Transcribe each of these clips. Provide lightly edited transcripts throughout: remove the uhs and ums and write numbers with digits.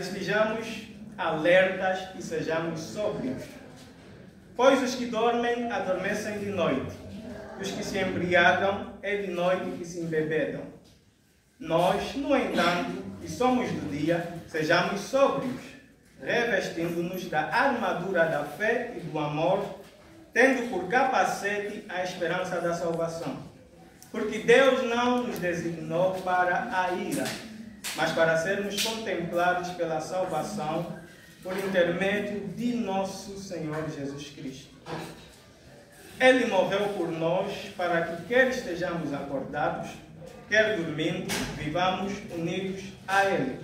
Estejamos alertas e sejamos sóbrios. Pois os que dormem adormecem de noite, e os que se embriagam é de noite que se embebedam. Nós, no entanto, que somos do dia, sejamos sóbrios, revestindo-nos da armadura da fé e do amor, tendo por capacete a esperança da salvação. Porque Deus não nos designou para a ira, mas para sermos contemplados pela salvação por intermédio de nosso Senhor Jesus Cristo. Ele morreu por nós para que, quer estejamos acordados, quer dormindo, vivamos unidos a Ele.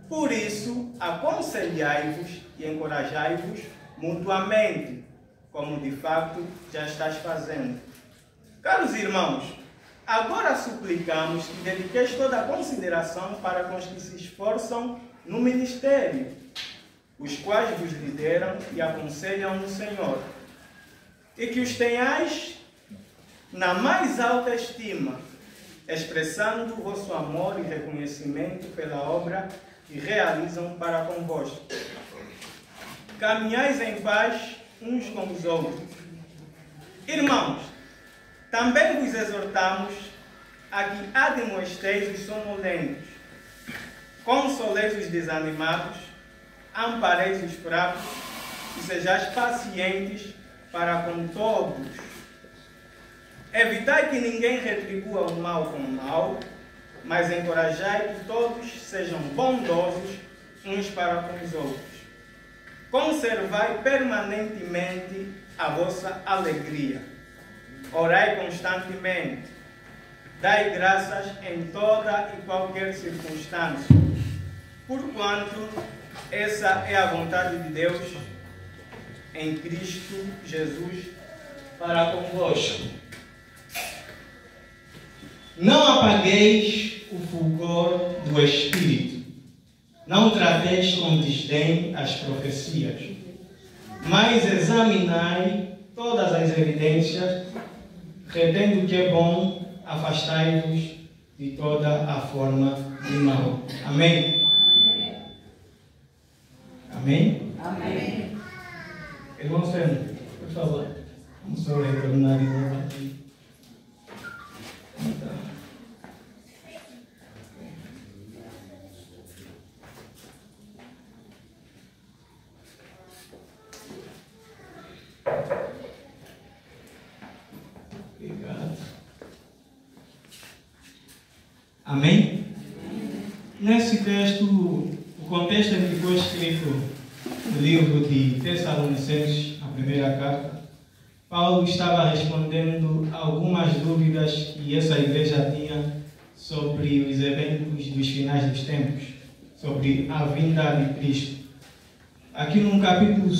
Por isso, aconselhai-vos e encorajai-vos mutuamente, como de facto já estás fazendo. Caros irmãos, agora suplicamos que dediqueis toda a consideração para com os que se esforçam no ministério, os quais vos lideram e aconselham no Senhor, e que os tenhais na mais alta estima, expressando o vosso amor e reconhecimento pela obra que realizam para convosco. Caminhais em paz uns com os outros. Irmãos, também vos exortamos a que admoesteis os sonolentos, consoleis os desanimados, ampareis os fracos e sejais pacientes para com todos. Evitai que ninguém retribua o mal com o mal, mas encorajai que todos sejam bondosos uns para com os outros. Conservai permanentemente a vossa alegria. Orai constantemente. Dai graças em toda e qualquer circunstância, porquanto essa é a vontade de Deus em Cristo Jesus para convosco. Não apagueis o fulgor do Espírito. Não trateis com desdém as profecias, mas examinai todas as evidências, retendo o que é bom, afastai-vos de toda a forma de mal. Amém? Amém? Amém. Irmão Fernando, por favor, vamos só retornar e voltar aqui. Obrigado. Amém? Nesse texto, o contexto em que foi escrito o livro de Tessalonicenses, a primeira carta, Paulo estava respondendo algumas dúvidas que essa igreja tinha sobre os eventos dos finais dos tempos, sobre a vinda de Cristo. Aqui no capítulo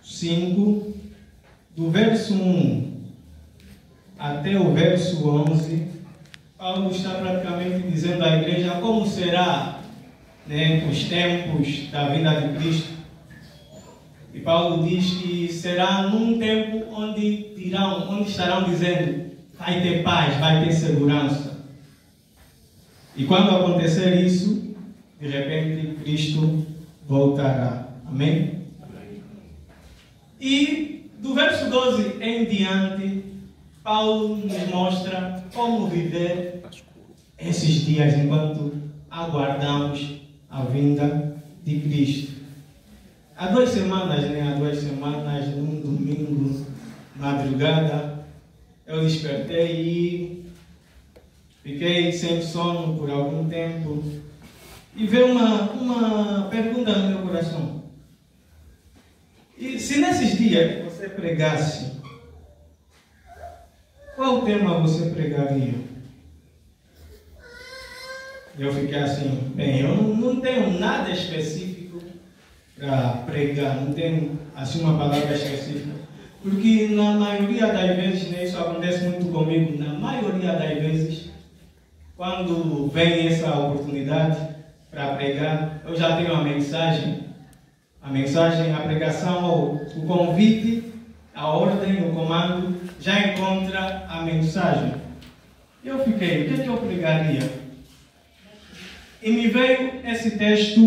5, do verso 1 até o verso 11, Paulo está praticamente dizendo à igreja como será, os tempos da vinda de Cristo. E Paulo diz que será num tempo onde estarão dizendo vai ter paz, vai ter segurança. E quando acontecer isso, de repente Cristo voltará. Amém? E do verso 12 em diante, Paulo nos mostra como viver esses dias enquanto aguardamos a vinda de Cristo. Há 2 semanas, num domingo, madrugada, eu despertei e fiquei sem sono por algum tempo e veio uma pergunta no meu coração. E se nesses dias você pregasse, qual tema você pregaria? Eu fiquei assim, bem, eu não tenho nada específico para pregar, não tenho assim uma palavra específica, porque na maioria das vezes, isso acontece muito comigo, na maioria das vezes, quando vem essa oportunidade para pregar, eu já tenho a mensagem, a pregação, ou o convite, a ordem, o comando, já encontra a mensagem. Eu fiquei, o que é que eu pregaria? E me veio esse texto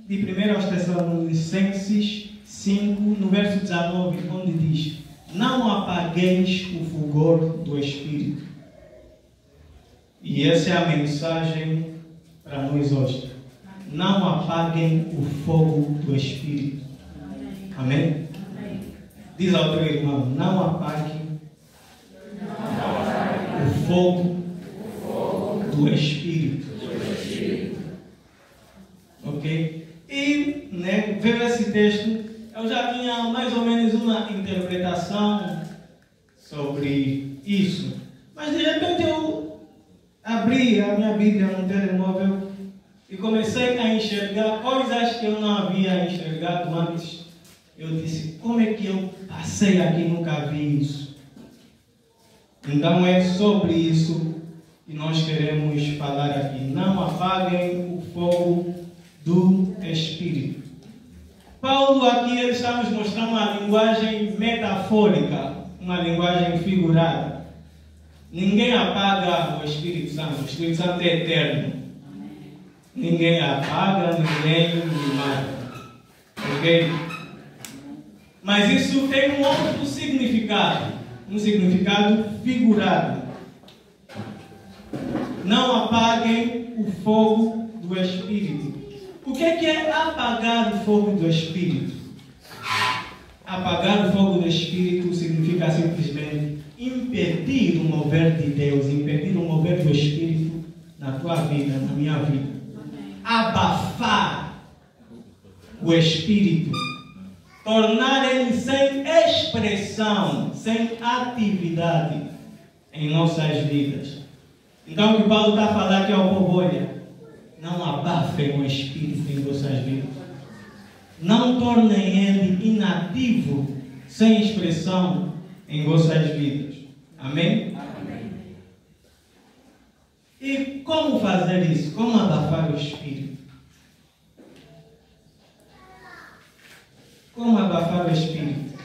de 1 aos Tessalonicenses 5, no verso 19, onde diz: não apagueis o fulgor do Espírito. E essa é a mensagem para nós hoje. Não apaguem o fogo do Espírito. Amém? Diz ao teu irmão: não apague o fogo do Espírito. Ok? E, vendo esse texto, eu já tinha mais ou menos uma interpretação sobre isso. Mas de repente eu abri a minha Bíblia no telemóvel e comecei a enxergar coisas que eu não havia enxergado antes. Eu disse: como é que eu passei aqui e nunca vi isso? Então é sobre isso que nós queremos falar aqui. Não apaguem o fogo do Espírito. Paulo aqui ele está nos mostrando uma linguagem metafórica, uma linguagem figurada. Ninguém apaga o Espírito Santo. O Espírito Santo é eterno. Ninguém apaga, ninguém mata. Ok? Mas isso tem um outro significado. Um significado figurado. Não apaguem o fogo do Espírito. O que é apagar o fogo do Espírito? Apagar o fogo do Espírito significa simplesmente impedir o mover de Deus, impedir o mover do Espírito na tua vida, na minha vida. Abafar o Espírito. Tornar ele sem expressão, sem atividade em nossas vidas. Então o que Paulo está a falar aqui ao povo: olha, não abafem o Espírito em vossas vidas. Não tornem ele inativo, sem expressão em vossas vidas. Amém? Amém. E como fazer isso? Como abafar o Espírito? Como abafar o Espírito?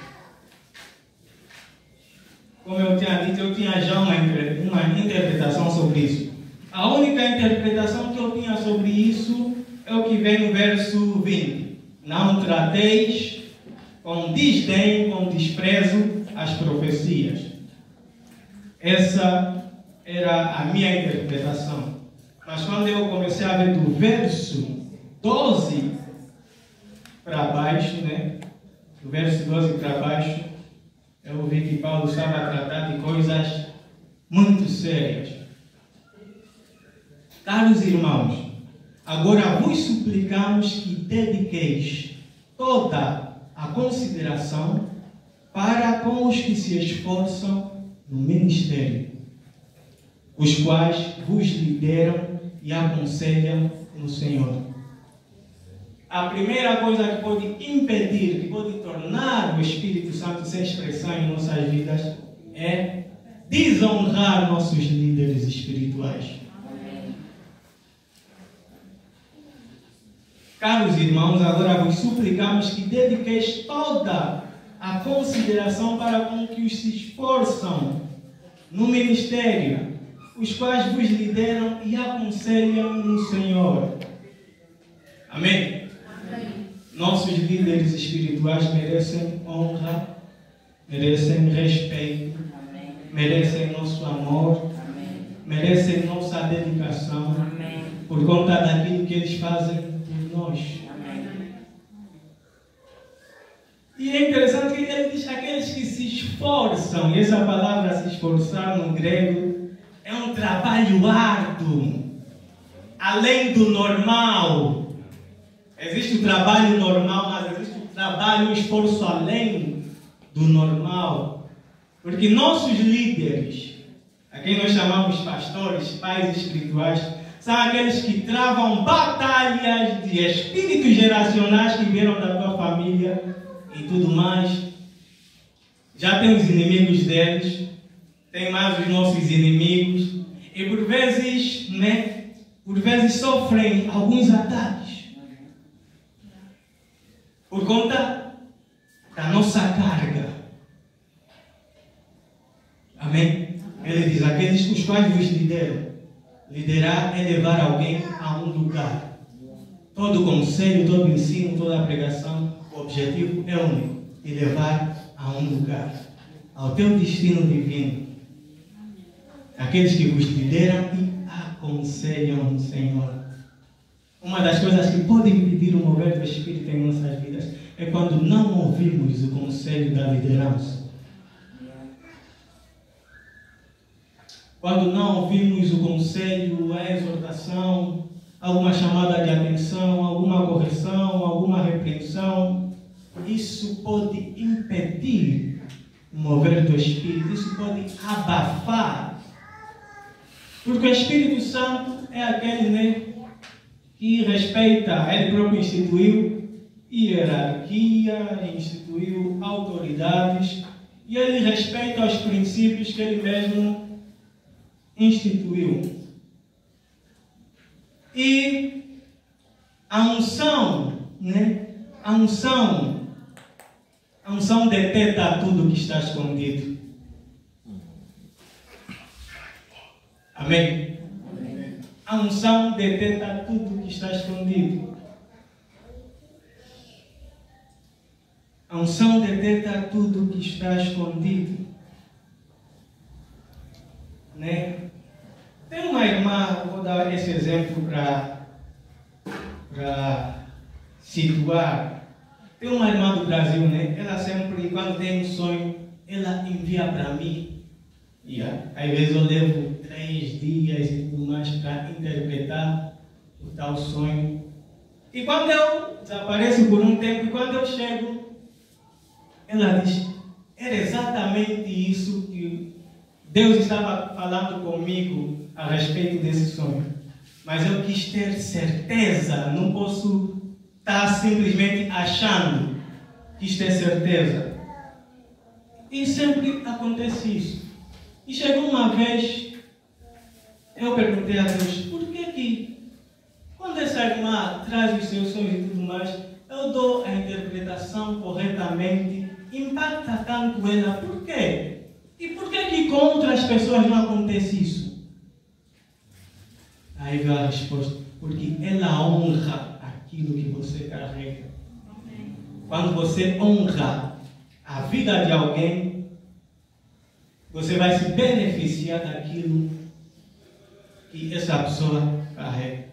Como eu tinha dito, eu tinha já uma interpretação sobre isso. A única interpretação que eu tinha sobre isso é o que vem no verso 20. Não trateis com desdém, com desprezo, as profecias. Essa era a minha interpretação. Mas quando eu comecei a ver do verso 12 para baixo, do verso 12 para baixo, eu vi que Paulo estava a tratar de coisas muito sérias. Caros irmãos, agora vos suplicamos que dediqueis toda a consideração para com os que se esforçam no ministério, os quais vos lideram e aconselham no Senhor. A primeira coisa que pode impedir, que pode tornar o Espírito Santo sem expressão em nossas vidas é desonrar nossos líderes espirituais. Amém. Caros irmãos, agora vos suplicamos que dediqueis toda a consideração para com que os se esforçam no ministério, os quais vos lideram e aconselham no Senhor. Amém? Nossos líderes espirituais merecem honra, merecem respeito, amém, merecem nosso amor, amém, merecem nossa dedicação, amém, por conta daquilo que eles fazem por nós. Amém. E é interessante que ele diz aqueles que se esforçam, e essa palavra se esforçar no grego é um trabalho árduo, além do normal. Existe o trabalho normal, mas existe o trabalho, o esforço além do normal. Porque nossos líderes, a quem nós chamamos pastores, pais espirituais, são aqueles que travam batalhas de espíritos geracionais que vieram da tua família e tudo mais. Já tem os inimigos deles, tem mais os nossos inimigos. E por vezes sofrem alguns ataques. Por conta da nossa carga. Amém? Ele diz: aqueles os quais vos lideram. Liderar é levar alguém a um lugar. todo o conselho, todo o ensino, toda a pregação, o objetivo é único, de levar a um lugar, ao teu destino divino. Aqueles que vos lideram e aconselham o Senhor. Uma das coisas que pode impedir o mover do Espírito em nossas vidas é quando não ouvimos o conselho da liderança. Quando não ouvimos o conselho, a exortação, alguma chamada de atenção, alguma correção, alguma repreensão, isso pode impedir o mover do Espírito, isso pode abafar. Porque o Espírito Santo é aquele, né, que respeita, ele próprio instituiu hierarquia, instituiu autoridades, e ele respeita os princípios que ele mesmo instituiu. E a unção, né? A unção deteta tudo que está escondido. Amém? A unção deteta tudo que está escondido. A unção deteta tudo que está escondido. Né? Tem uma irmã, vou dar esse exemplo para situar. Tem uma irmã do Brasil, né? Ela sempre, quando tem um sonho, ela envia para mim. Às vezes eu levo 3 dias e tudo mais para interpretar o tal sonho. E quando eu desapareço por um tempo, e quando eu chego, ela diz: era exatamente isso que Deus estava falando comigo a respeito desse sonho. Mas eu quis ter certeza, não posso estar simplesmente achando, quis ter certeza. E sempre acontece isso. E chegou uma vez, eu perguntei a Deus: por que quando essa irmã traz os seus sonhos e tudo mais, eu dou a interpretação corretamente, impacta tanto ela, por quê? E por que com outras pessoas não acontece isso? Aí veio a resposta: porque ela honra aquilo que você carrega. Quando você honra a vida de alguém, você vai se beneficiar daquilo que essa pessoa carrega.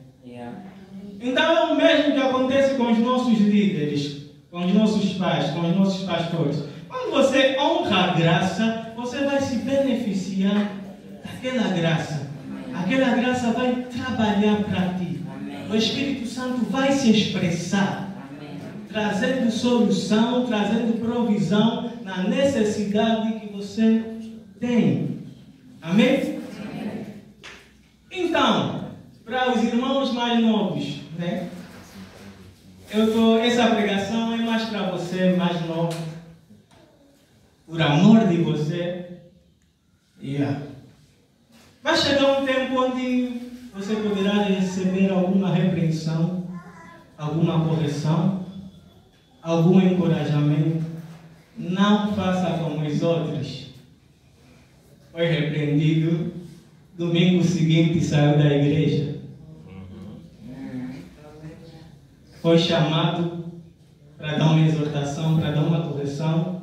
Então é o mesmo que acontece com os nossos líderes, com os nossos pais, com os nossos pastores. Quando você honra a graça, você vai se beneficiar daquela graça. Aquela graça vai trabalhar para ti. O Espírito Santo vai se expressar, trazendo solução, trazendo provisão na necessidade que você tem. Amém? Então, para os irmãos mais novos, né? Essa pregação é mais para você mais novo, por amor de você. Vai chegar um tempo onde você poderá receber alguma repreensão, alguma correção, algum encorajamento. Não faça como os outros. Foi repreendido, domingo seguinte saiu da igreja. Foi chamado para dar uma exortação, para dar uma correção.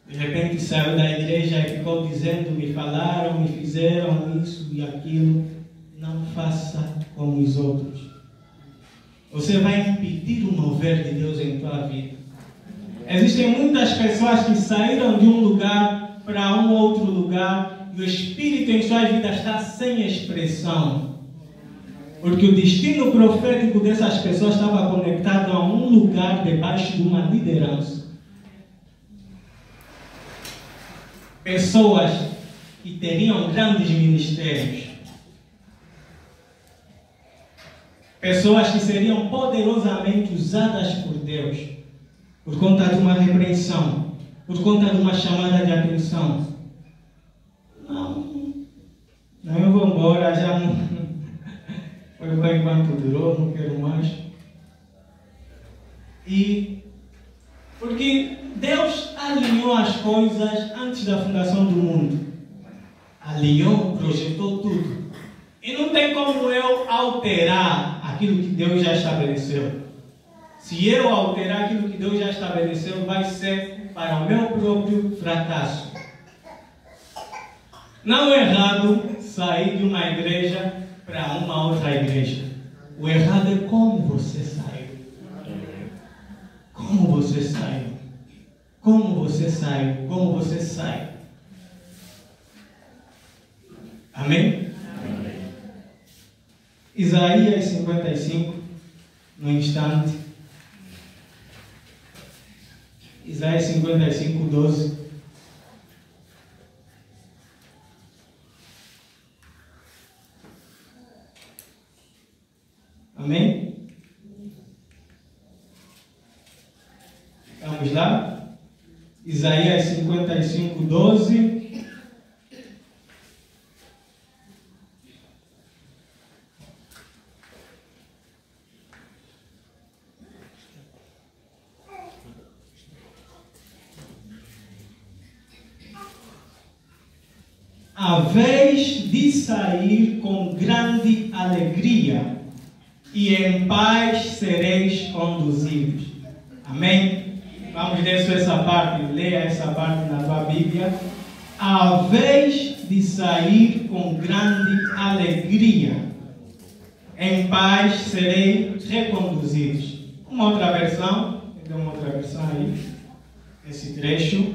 De repente saiu da igreja e ficou dizendo: me falaram, me fizeram isso e aquilo. Não faça como os outros. Você vai impedir o mover de Deus em tua vida. Existem muitas pessoas que saíram de um lugar para um outro lugar e o Espírito em suas vidas está sem expressão. Porque o destino profético dessas pessoas estava conectado a um lugar debaixo de uma liderança. Pessoas que teriam grandes ministérios. Pessoas que seriam poderosamente usadas por Deus. Por conta de uma repreensão. Por conta de uma chamada de atenção. Não, eu vou embora, já não... Foi bem enquanto durou, não quero mais. E porque Deus alinhou as coisas antes da fundação do mundo. Alinhou, projetou tudo. E não tem como eu alterar aquilo que Deus já estabeleceu. Se eu alterar aquilo que Deus já estabeleceu, vai ser para o meu próprio fracasso. Não é errado sair de uma igreja para uma outra igreja. O errado é como você saiu. Como você saiu. Como você saiu. Como você sai. Amém? Amém. Isaías 55, no instante. Isaías 55, 12. Amém? Vamos lá? Isaías 55, 12. A vez de sair com grande alegria, e em paz sereis conduzidos. Amém? Vamos ler só essa parte, leia essa parte na tua Bíblia. A vez de sair com grande alegria, em paz sereis reconduzidos. Uma outra versão, então uma outra versão aí, esse trecho.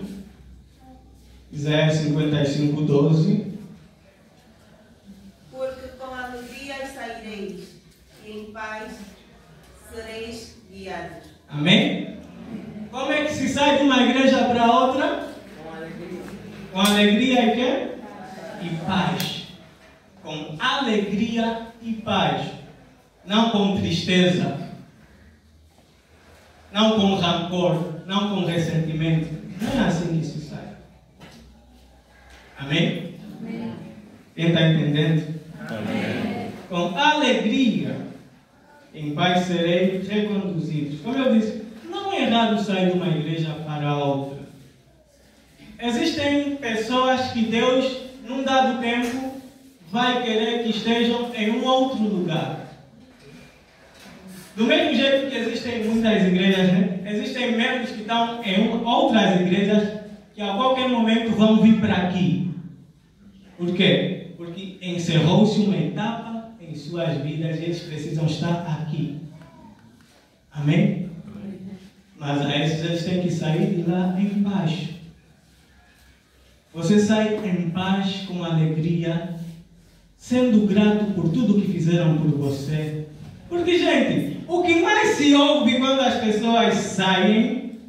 Isaías 55, 12. Porque com alegria saireis, e em paz sereis guiados. Amém? Como é que se sai de uma igreja para outra? Com alegria. Com alegria e quê? E paz. Com alegria e paz. Não com tristeza. Não com rancor. Não com ressentimento. Não é assim que se sai. Amém? Amém. Quem está entendendo? Amém. Com alegria, em paz serei reconduzidos. Como eu disse, não é errado sair de uma igreja para outra. Existem pessoas que Deus, num dado tempo, vai querer que estejam em um outro lugar. Do mesmo jeito que existem muitas igrejas, né? Existem membros que estão em outras igrejas que a qualquer momento vão vir para aqui. Por quê? Porque encerrou-se uma etapa em suas vidas e eles precisam estar aqui. Amém? Mas a esses eles têm que sair de lá em paz. Você sai em paz, com alegria, sendo grato por tudo que fizeram por você. Porque, gente, o que mais se ouve quando as pessoas saem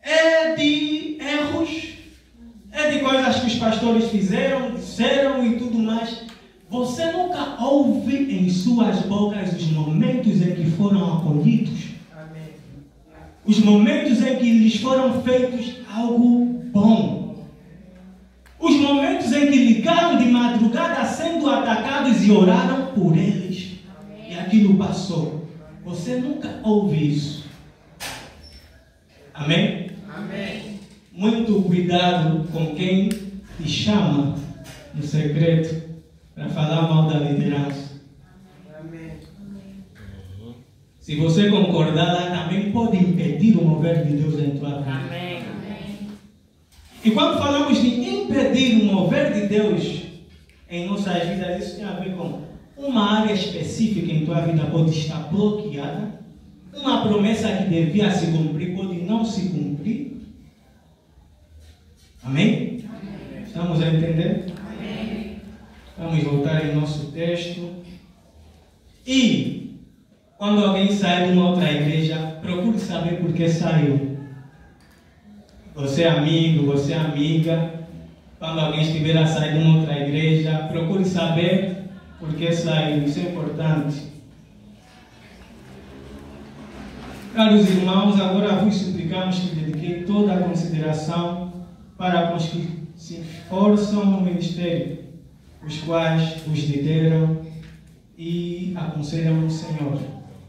é de erros, é de coisas que os pastores fizeram, disseram e tudo mais. Você nunca ouve em suas bocas os momentos em que foram acolhidos. Amém. Os momentos em que lhes foram feitos algo bom. Os momentos em que ligaram de madrugada sendo atacados e oraram por eles. Amém. E aquilo passou. Você nunca ouve isso. Amém? Amém. Muito cuidado com quem te chama no secreto para falar mal da liderança. Amém. Se você concordar, ela também pode impedir o mover de Deus em tua vida. Amém. E quando falamos de impedir o mover de Deus em nossas vidas, isso tem a ver com uma área específica em tua vida pode estar bloqueada, uma promessa que devia se cumprir pode não se cumprir. Amém? Amém. Estamos a entender? Amém. Vamos voltar em nosso texto. E quando alguém sai de uma outra igreja, procure saber por que saiu. Você é amigo, você é amiga. Quando alguém estiver a sair de uma outra igreja, procure saber por que saiu. Isso é importante. Caros irmãos, agora vos suplicamos que dediquem toda a consideração para os que se esforçam no ministério, os quais os lideram e aconselham o Senhor.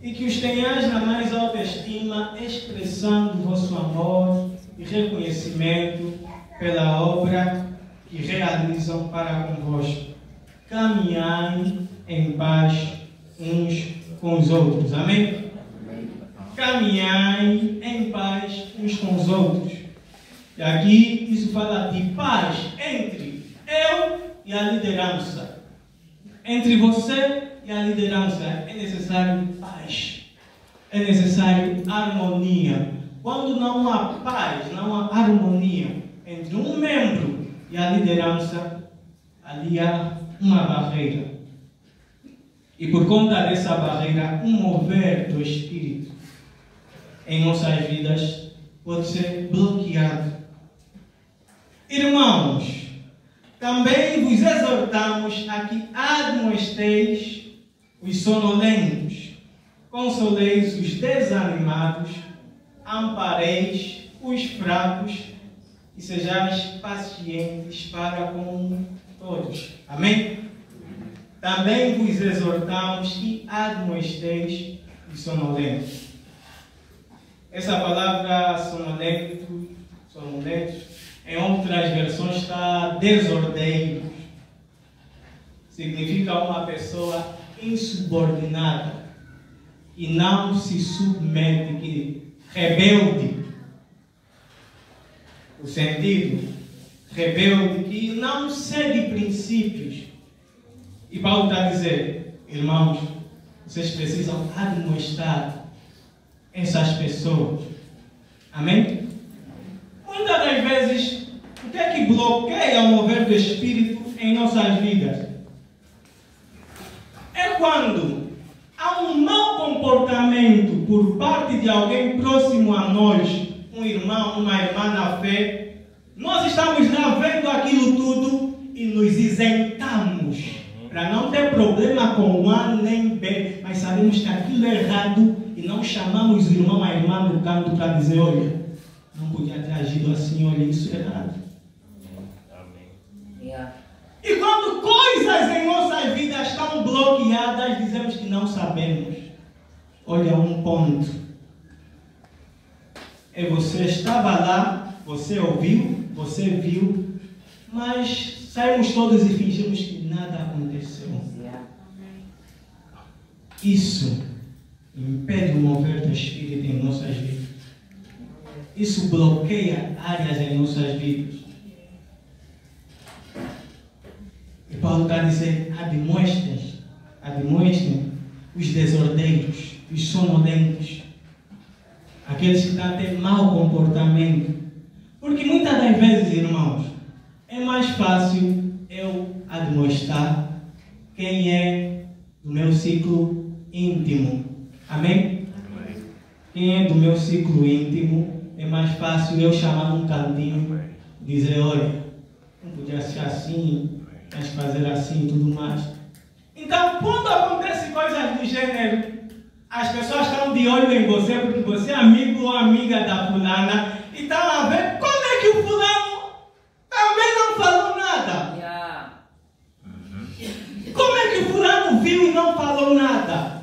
E que os tenhais na mais alta estima, expressando o vosso amor e reconhecimento pela obra que realizam para convosco. Caminhai em paz uns com os outros. Amém? Caminhai em paz uns com os outros. E aqui isso fala de paz entre eu e a liderança. Entre você e a liderança é necessário paz. É necessário harmonia. Quando não há paz, não há harmonia entre um membro e a liderança, ali há uma barreira. E por conta dessa barreira, um mover do Espírito em nossas vidas pode ser bloqueado. Irmãos, também vos exortamos a que admoesteis os sonolentos, consoleis os desanimados, ampareis os fracos e sejais pacientes para com todos. Amém? Também vos exortamos que admoesteis os sonolentos. Essa palavra sonolentos, em outras versões está desordeiros. Significa uma pessoa insubordinada e não se submete, rebelde. O sentido, rebelde, que não segue princípios. E Paulo está a dizer, irmãos, vocês precisam admoestar essas pessoas. Amém? Muitas das vezes, o que é que bloqueia o mover do Espírito em nossas vidas? É quando há um mau comportamento por parte de alguém próximo a nós, um irmão, uma irmã na fé. Nós estamos lá vendo aquilo tudo e nos isentamos para não ter problema com A nem B, mas sabemos que aquilo é errado e não chamamos o irmão, a irmã no canto para dizer, olha, não podia ter agido assim, olha, isso é errado. Yeah. E quando coisas em nossas vidas estão bloqueadas, dizemos que não sabemos. Olha, um ponto. É você estava lá, você ouviu, você viu, mas saímos todos e fingimos que nada aconteceu. Yeah. Isso impede o mover do Espírito em nossas vidas. Isso bloqueia áreas em nossas vidas. E Paulo está a dizer, admoestem os desordeiros, os sonolentos, aqueles que estão a ter mau comportamento. Porque muitas das vezes, irmãos, é mais fácil eu admoestar quem é do meu ciclo íntimo. Amém? Quem é do meu ciclo íntimo, é mais fácil eu chamar num cantinho, dizer, olha, não podia ser assim, mas fazer assim e tudo mais. Então, quando acontece coisas do gênero, as pessoas estão de olho em você porque você é amigo ou amiga da fulana e estão a ver como é que o fulano também não falou nada. Yeah. Como é que o fulano viu e não falou nada?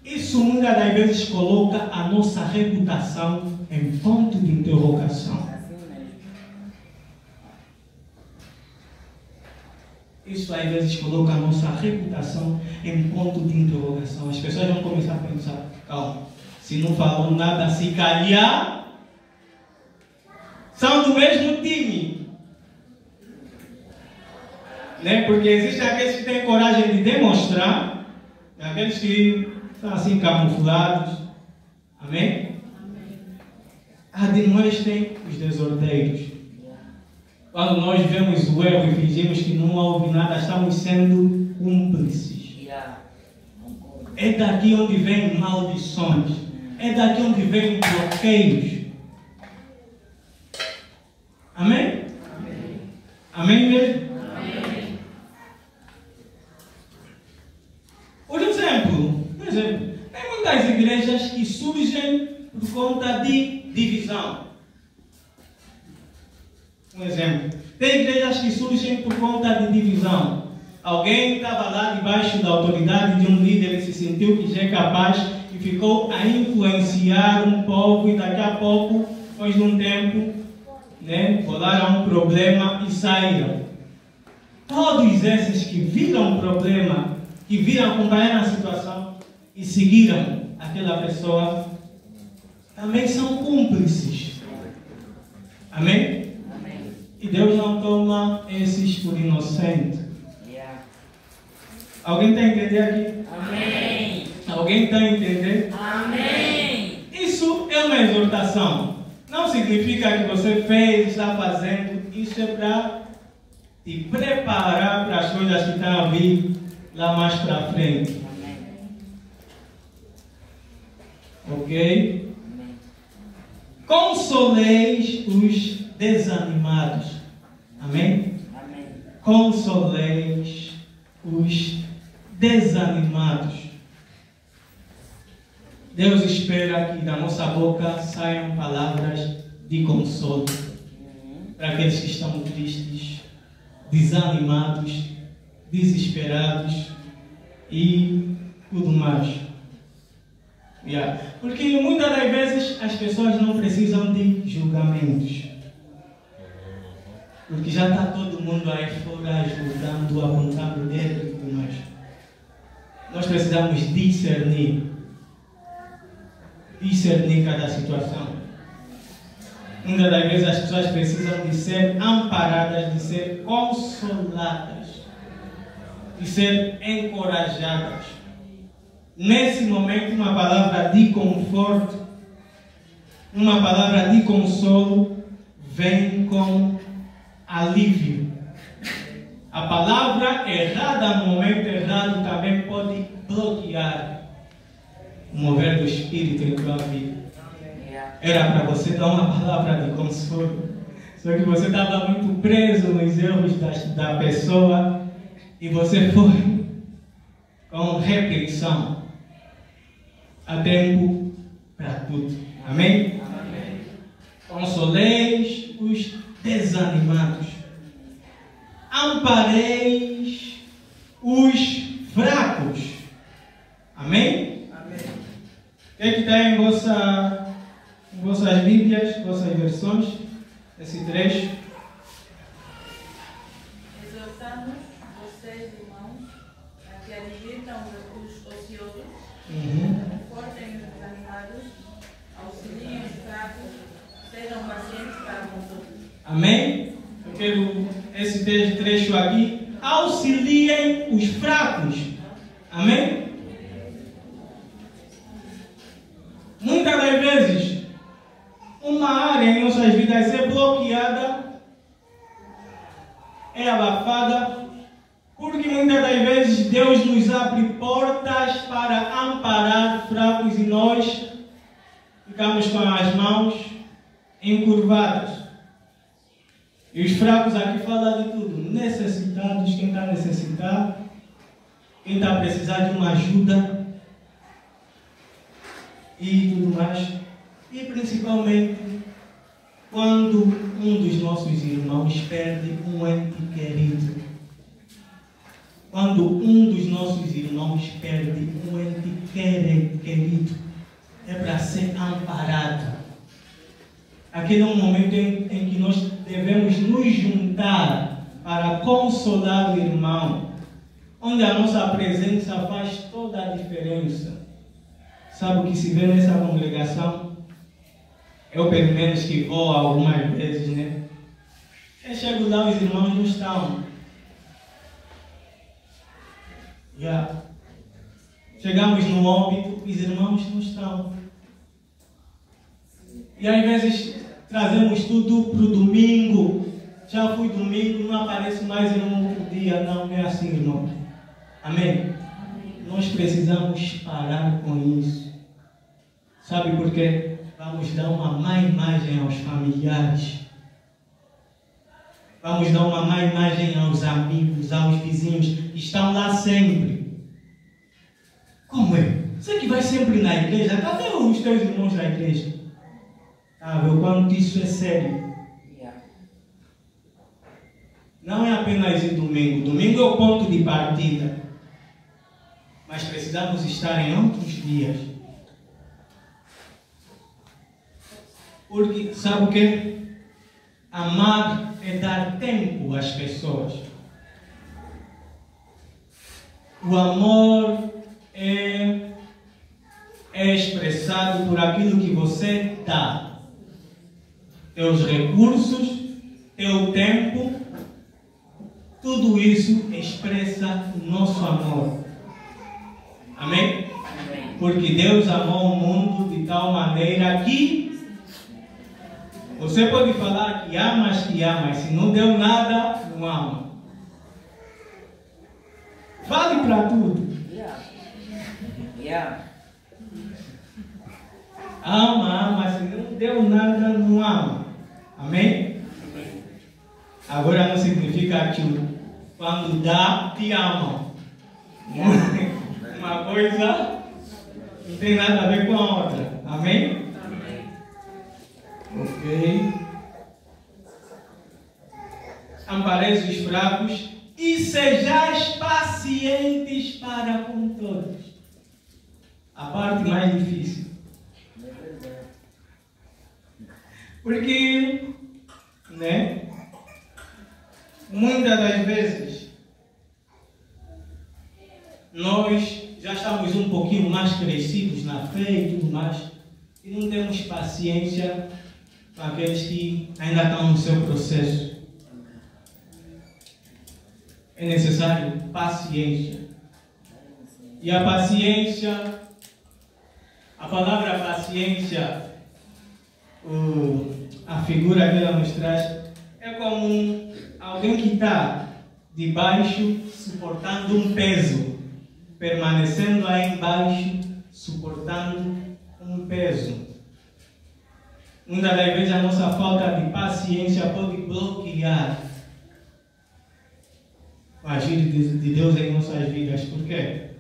Isso muitas das vezes coloca a nossa reputação em ponto de interrogação. Assim mesmo. Isso às vezes coloca a nossa reputação em ponto de interrogação. As pessoas vão começar a pensar, calma, se não falou nada, se calhar, são do mesmo time. Né? Porque existem aqueles que têm coragem de demonstrar, e aqueles que estão assim camuflados. Amém? Admoestem os desordeiros. Quando nós vemos o erro e fingimos que não houve nada, estamos sendo cúmplices. Yeah. É daqui onde vem maldições. É daqui onde vem bloqueios. Amém? Amém. Amém mesmo? Amém. Por exemplo, tem muitas igrejas que surgem por conta de divisão. Um exemplo. Tem igrejas que surgem por conta de divisão. Alguém estava lá debaixo da autoridade de um líder e se sentiu que já é capaz e ficou a influenciar um povo e daqui a pouco, depois de um tempo, rolaram um problema e saíram. Todos esses que viram o problema, que viram acompanhar a situação, e seguiram aquela pessoa também são cúmplices. Amém? Amém. E Deus não toma esses por inocente. Alguém está a entender aqui? Amém. Alguém está a entender? Amém. Isso é uma exortação. Não significa que você fez, está fazendo. Isso é para te preparar para as coisas que estão a vir lá mais para frente. Amém. Ok? Amém. Consoleis os desanimados. Amém? Amém. Consoleis os desanimados. Deus espera que da nossa boca saiam palavras de consolo para aqueles que estão tristes, desanimados, desesperados e tudo mais. Porque muitas das vezes as pessoas não precisam de julgamentos. Porque já está todo mundo aí fora julgando, apontando o dedo e tudo mais. Nós precisamos discernir cada situação. Muitas das vezes as pessoas precisam de ser amparadas, de ser consoladas, de ser encorajadas. Nesse momento, uma palavra de conforto, uma palavra de consolo vem com alívio. A palavra errada no momento errado também pode bloquear o mover do Espírito em tua vida. Era para você dar uma palavra de consolo, só que você estava muito preso nos erros da pessoa e você foi com repreensão. Há tempo para tudo. Amém? Amém. Consoleis os desanimados. Ampareis os fracos. Amém? Amém. O que é que está em vossas Bíblias, vossas versões? Esse trecho. Exortamos vocês, irmãos, a que advirtam os ociosos, confortem os desanimados, auxiliem os fracos, sejam pacientes para com todos. Amém? Eu quero esse trecho aqui. Auxiliem os fracos. Amém? Muitas das vezes, uma área em nossas vidas é bloqueada, é abafada, porque muitas das vezes Deus nos abre portas para amparar fracos e nós ficamos com as mãos encurvadas. E os fracos aqui falam de tudo. Necessitados, quem está a necessitar, quem está a precisar de uma ajuda e tudo mais. E principalmente quando um dos nossos irmãos perde um ente querido. Quando um dos nossos irmãos perde um ente querido, é para ser amparado. Aquele é um momento em que nós devemos nos juntar para consolar o irmão, onde a nossa presença faz toda a diferença. Sabe o que se vê nessa congregação? Eu, pelo menos, que vou algumas vezes, né? Eu chego lá, os irmãos não estão. Chegamos no óbito, os irmãos não estão. E às vezes trazemos tudo para o domingo. Já fui domingo, não apareço mais em um outro dia. Não é assim, irmão. Amém? Nós precisamos parar com isso. Sabe por quê? Vamos dar uma má imagem aos familiares. Vamos dar uma má imagem aos amigos, aos vizinhos que estão lá sempre. Como é? Você que vai sempre na igreja, cadê os teus irmãos na igreja? O quanto isso é sério. Não é apenas ir domingo. Domingo é o ponto de partida. Mas precisamos estar em outros dias. Porque, sabe o que? Amar é dar tempo às pessoas. O amor é expressado por aquilo que você dá. Teus recursos, teu tempo, tudo isso expressa o nosso amor. Amém? Porque Deus amou o mundo de tal maneira que você pode falar que ama, mas se não deu nada, não ama. Vale para tudo. Ama, se não deu nada, não ama. Amém? Agora não significa que quando dá, te amam. Uma coisa não tem nada a ver com a outra. Amém? Ok. Ampareis os fracos e sejais pacientes para com todos. A parte mais difícil. Porque, muitas das vezes, nós já estamos um pouquinho mais crescidos na fé e tudo mais, e não temos paciência com aqueles que ainda estão no seu processo. É necessário paciência. E a paciência, a palavra paciência, a figura que ela nos traz, é como alguém que está debaixo suportando um peso, permanecendo lá embaixo suportando um peso. Muitas das vezes a nossa falta de paciência pode bloquear o agir de Deus em nossas vidas. Por quê?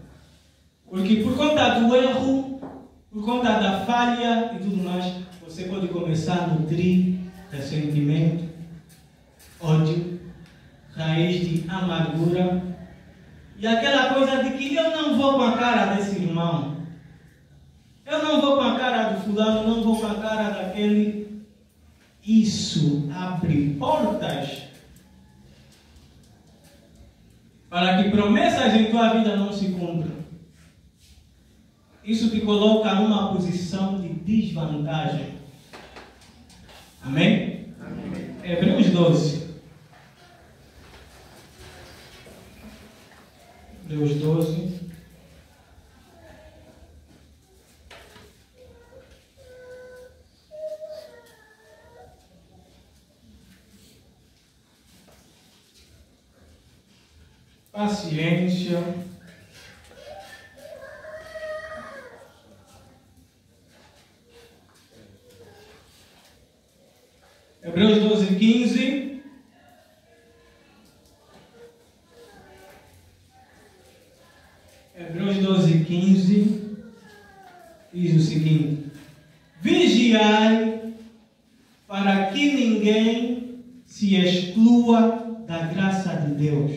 Porque por conta do erro, por conta da falha e tudo mais, você pode começar a nutrir ressentimento, ódio, raiz de amargura e aquela coisa de que eu não vou com a cara desse irmão, eu não vou com a cara do fulano, não vou com a cara daquele. Isso abre portas para que promessas em tua vida não se cumpram. Isso te coloca numa posição de desvantagem. Amém? Amém. Hebreus 12. Hebreus 12. Paciência. Hebreus 12, 15. Hebreus 12, 15 diz o seguinte: vigiai para que ninguém se exclua da graça de Deus,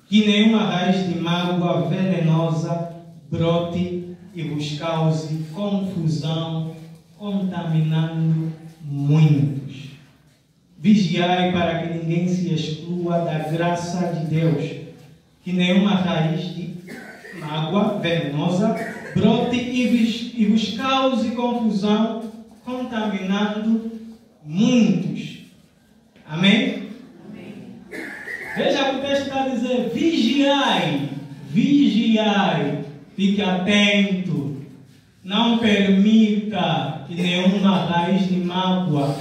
que nenhuma raiz de mágoa venenosa brote e vos cause confusão, contaminando muitos. Vigiai para que ninguém se exclua da graça de Deus, que nenhuma raiz de mágoa venenosa brote e vos cause confusão, contaminando muitos. Amém? Amém. Veja que o texto está a dizer: vigiai, vigiai, fique atento, não permita que nenhuma raiz de mágoa,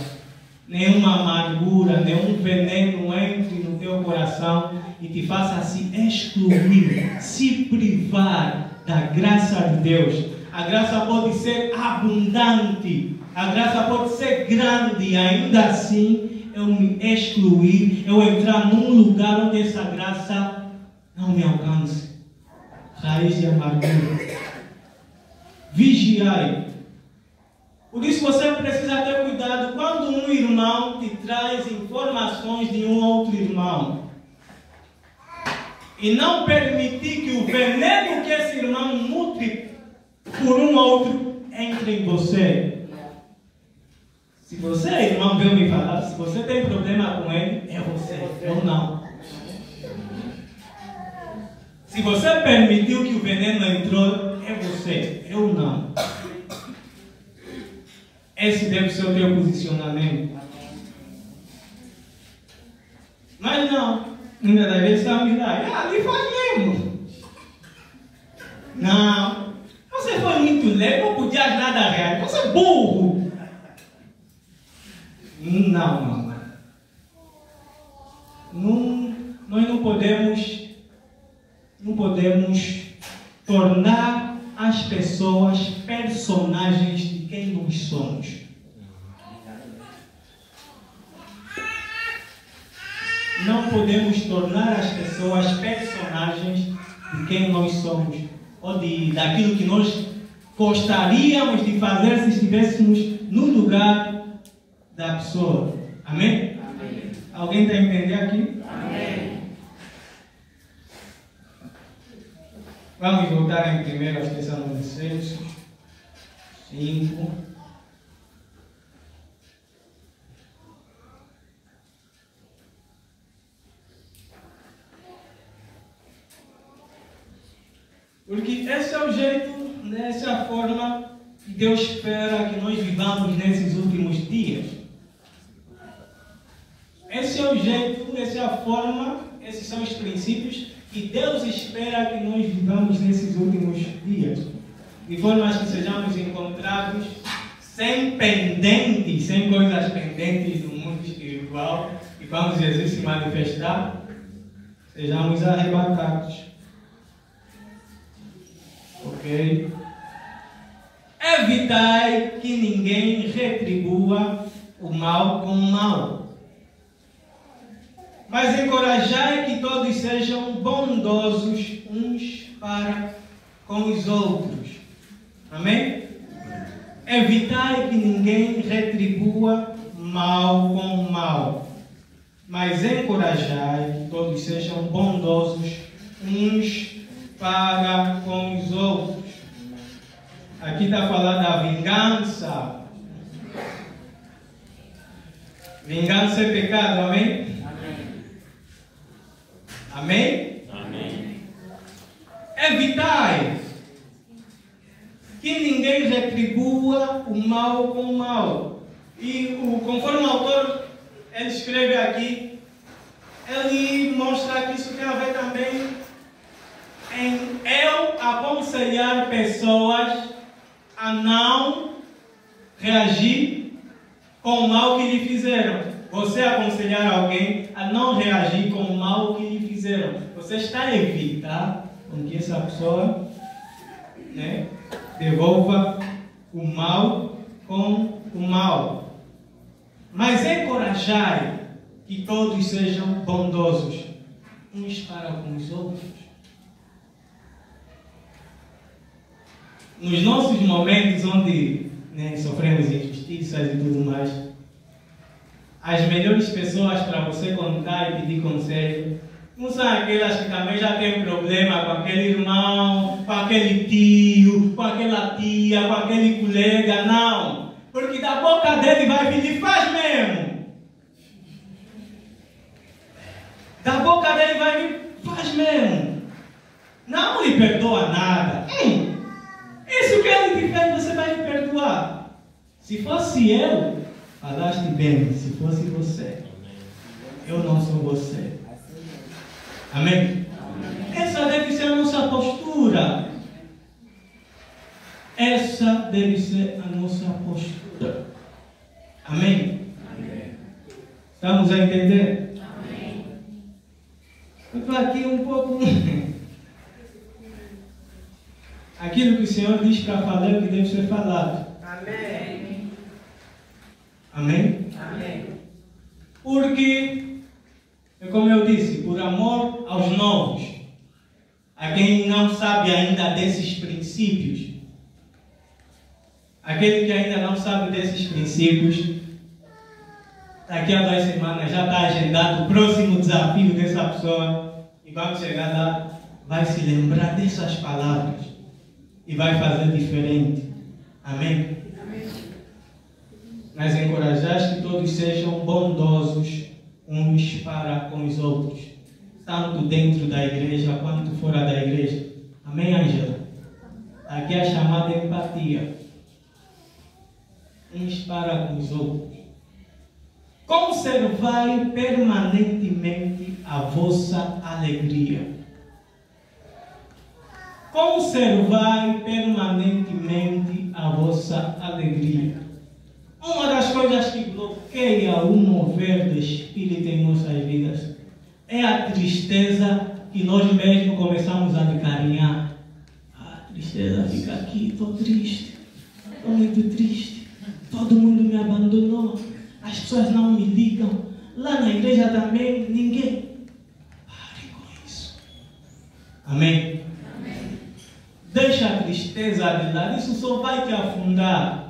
nenhuma amargura, nenhum veneno entre no teu coração e te faça se excluir, se privar da graça de Deus. A graça pode ser abundante, a graça pode ser grande, ainda assim eu me excluir, eu entrar num lugar onde essa graça não me alcance. Raiz de amargura. Vigiai. Por isso você precisa ter cuidado quando um irmão te traz informações de um outro irmão. E não permitir que o veneno que esse irmão nutre por um outro entre em você. Se você, irmão, veio me falar, se você tem problema com ele, é você, eu não. Se você permitiu que o veneno entrou, é você, eu não. Esse deve ser o teu posicionamento. Mas não, muitas das vezes estamos lá, ali faz mesmo. Não, você foi muito leve, não podias nada real, você é burro. Não. Nós não podemos tornar as pessoas personagens de quem nós somos. Não podemos tornar as pessoas personagens de quem nós somos, ou daquilo que nós gostaríamos de fazer se estivéssemos no lugar da pessoa. Amém? Amém. Alguém está a entender aqui? Amém. Vamos voltar em 1 Tessalonicenses 5. Porque esse é o jeito, essa é a forma que Deus espera que nós vivamos nesses últimos dias. Esse é o jeito, essa é a forma, esses são os princípios que Deus espera que nós vivamos nesses últimos dias. De forma que sejamos encontrados sem pendentes, sem coisas pendentes do mundo espiritual, e quando Jesus se manifestar, sejamos arrebatados. Ok? Evitai que ninguém retribua o mal com o mal, mas encorajai que todos sejam bondosos uns para com os outros. Amém? Evitai que ninguém retribua mal com mal, mas encorajai que todos sejam bondosos uns para com os outros. Aqui está falando da vingança. Vingança é pecado, amém? Amém? Amém. Evitai que ninguém retribua o mal com o mal. E conforme o autor ele escreve aqui, ele mostra que isso tem a ver também em eu aconselhar pessoas a não reagir com o mal que lhe fizeram. Você aconselhar alguém a não reagir com o mal que lhe fizeram. Você está a evitar com que essa pessoa devolva o mal com o mal. Mas encorajai que todos sejam bondosos uns para com os outros. Nos nossos momentos onde sofremos injustiças e tudo mais, as melhores pessoas para você contar e pedir conselho não são aquelas que também já têm problema com aquele irmão, com aquele tio, com aquela tia, com aquele colega, não. Porque da boca dele vai vir, faz mesmo. Da boca dele vai vir, faz mesmo. Não lhe perdoa nada. Isso que ele te fez, você vai lhe perdoar. Se fosse eu, falaste bem. Se fosse você, eu não sou você. Amém? Essa deve ser a nossa postura. Essa deve ser a nossa postura. Amém? Estamos a entender? Amém. Eu estou aqui um pouco... Aquilo que o Senhor diz para falar é o que deve ser falado. Amém. Amém? Amém. Porque, como eu disse, por amor aos novos, a quem não sabe ainda desses princípios, aquele que ainda não sabe desses princípios, daqui a 2 semanas já está agendado o próximo desafio dessa pessoa, e vamos chegar lá, vai se lembrar dessas palavras e vai fazer diferente. Amém? Amém. Mas encorajaste que todos sejam bondosos uns para com os outros, tanto dentro da igreja quanto fora da igreja. Amém, Ângela? Aqui é a chamada empatia. Uns para com os outros. Conservai permanentemente a vossa alegria. Conservai permanentemente a vossa alegria. Uma das coisas que bloqueia o mover do Espírito em nossas vidas é a tristeza que nós mesmos começamos a acarinhar. A tristeza fica aqui, estou triste, estou muito triste, todo mundo me abandonou, as pessoas não me ligam, lá na igreja também ninguém. Pare com isso. Amém? Amém. Deixa a tristeza de lado, isso só vai te afundar.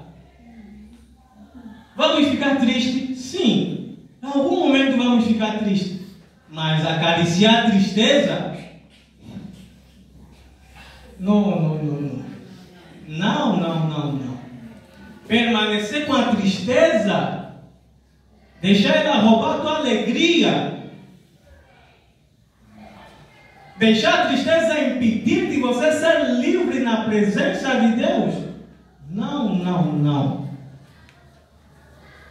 Vamos ficar tristes? Sim. Em algum momento vamos ficar tristes. Mas acariciar a tristeza? Não. Permanecer com a tristeza, deixar ela roubar a tua alegria, deixar a tristeza impedir de você ser livre na presença de Deus? Não.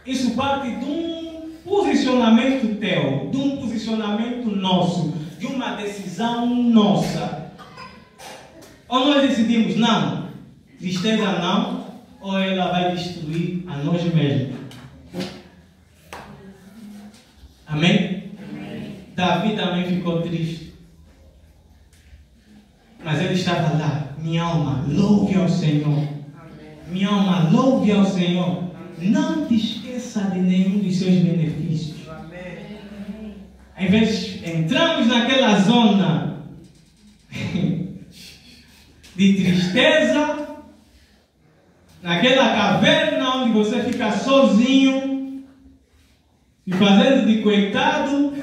Isso parte de um posicionamento teu, de um posicionamento nosso, de uma decisão nossa. Ou nós decidimos, não, tristeza não, ou ela vai destruir a nós mesmos. Amém? Amém. Davi também ficou triste. Mas ele estava lá, minha alma, louve ao Senhor. Amém. Minha alma, louve ao Senhor. Não te esqueça de nenhum dos seus benefícios. Amém. Às vezes entramos naquela zona de tristeza, naquela caverna onde você fica sozinho, se fazendo de coitado,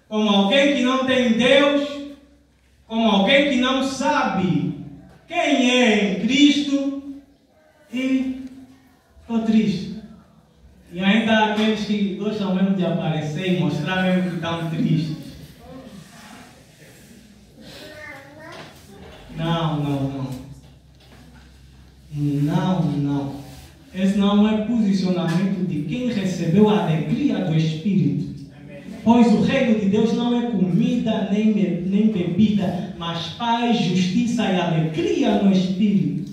como alguém que não tem Deus, como alguém que não sabe quem é em Cristo, e estou triste. E ainda há aqueles que gostam mesmo de aparecer e mostrar mesmo que estão tristes. Não. Esse não é posicionamento de quem recebeu a alegria do Espírito. Pois o reino de Deus não é comida nem bebida, mas paz, justiça e alegria no Espírito.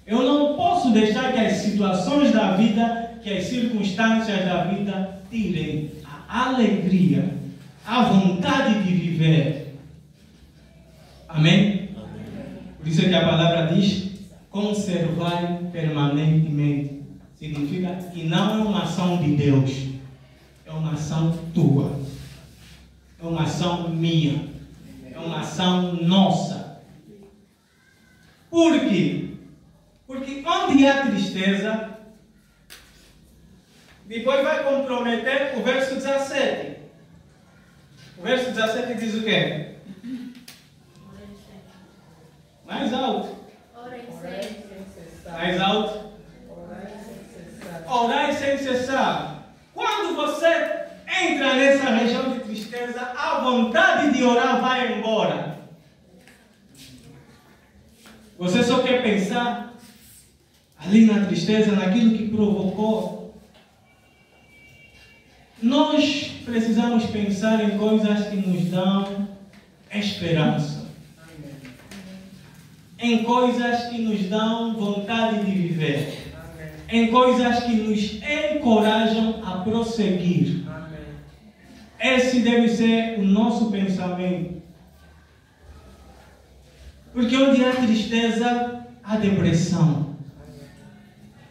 Eu não posso deixar que as situações da vida, que as circunstâncias da vida tirem a alegria, a vontade de viver. Amém? Por isso é que a palavra diz: conservai permanentemente. Significa que não é uma ação de Deus, é uma ação tua, é uma ação minha, é uma ação nossa. Por quê? Porque onde há tristeza, depois vai comprometer o verso 17. O verso 17 diz o quê? Mais alto. Mais alto. Orai sem cessar. Quando você entra nessa região de tristeza, a vontade de orar vai embora. Você só quer pensar ali na tristeza, naquilo que provocou. Nós precisamos pensar em coisas que nos dão esperança. Em coisas que nos dão vontade de viver. Em coisas que nos encorajam a prosseguir. Esse deve ser o nosso pensamento. Porque onde há tristeza, há depressão.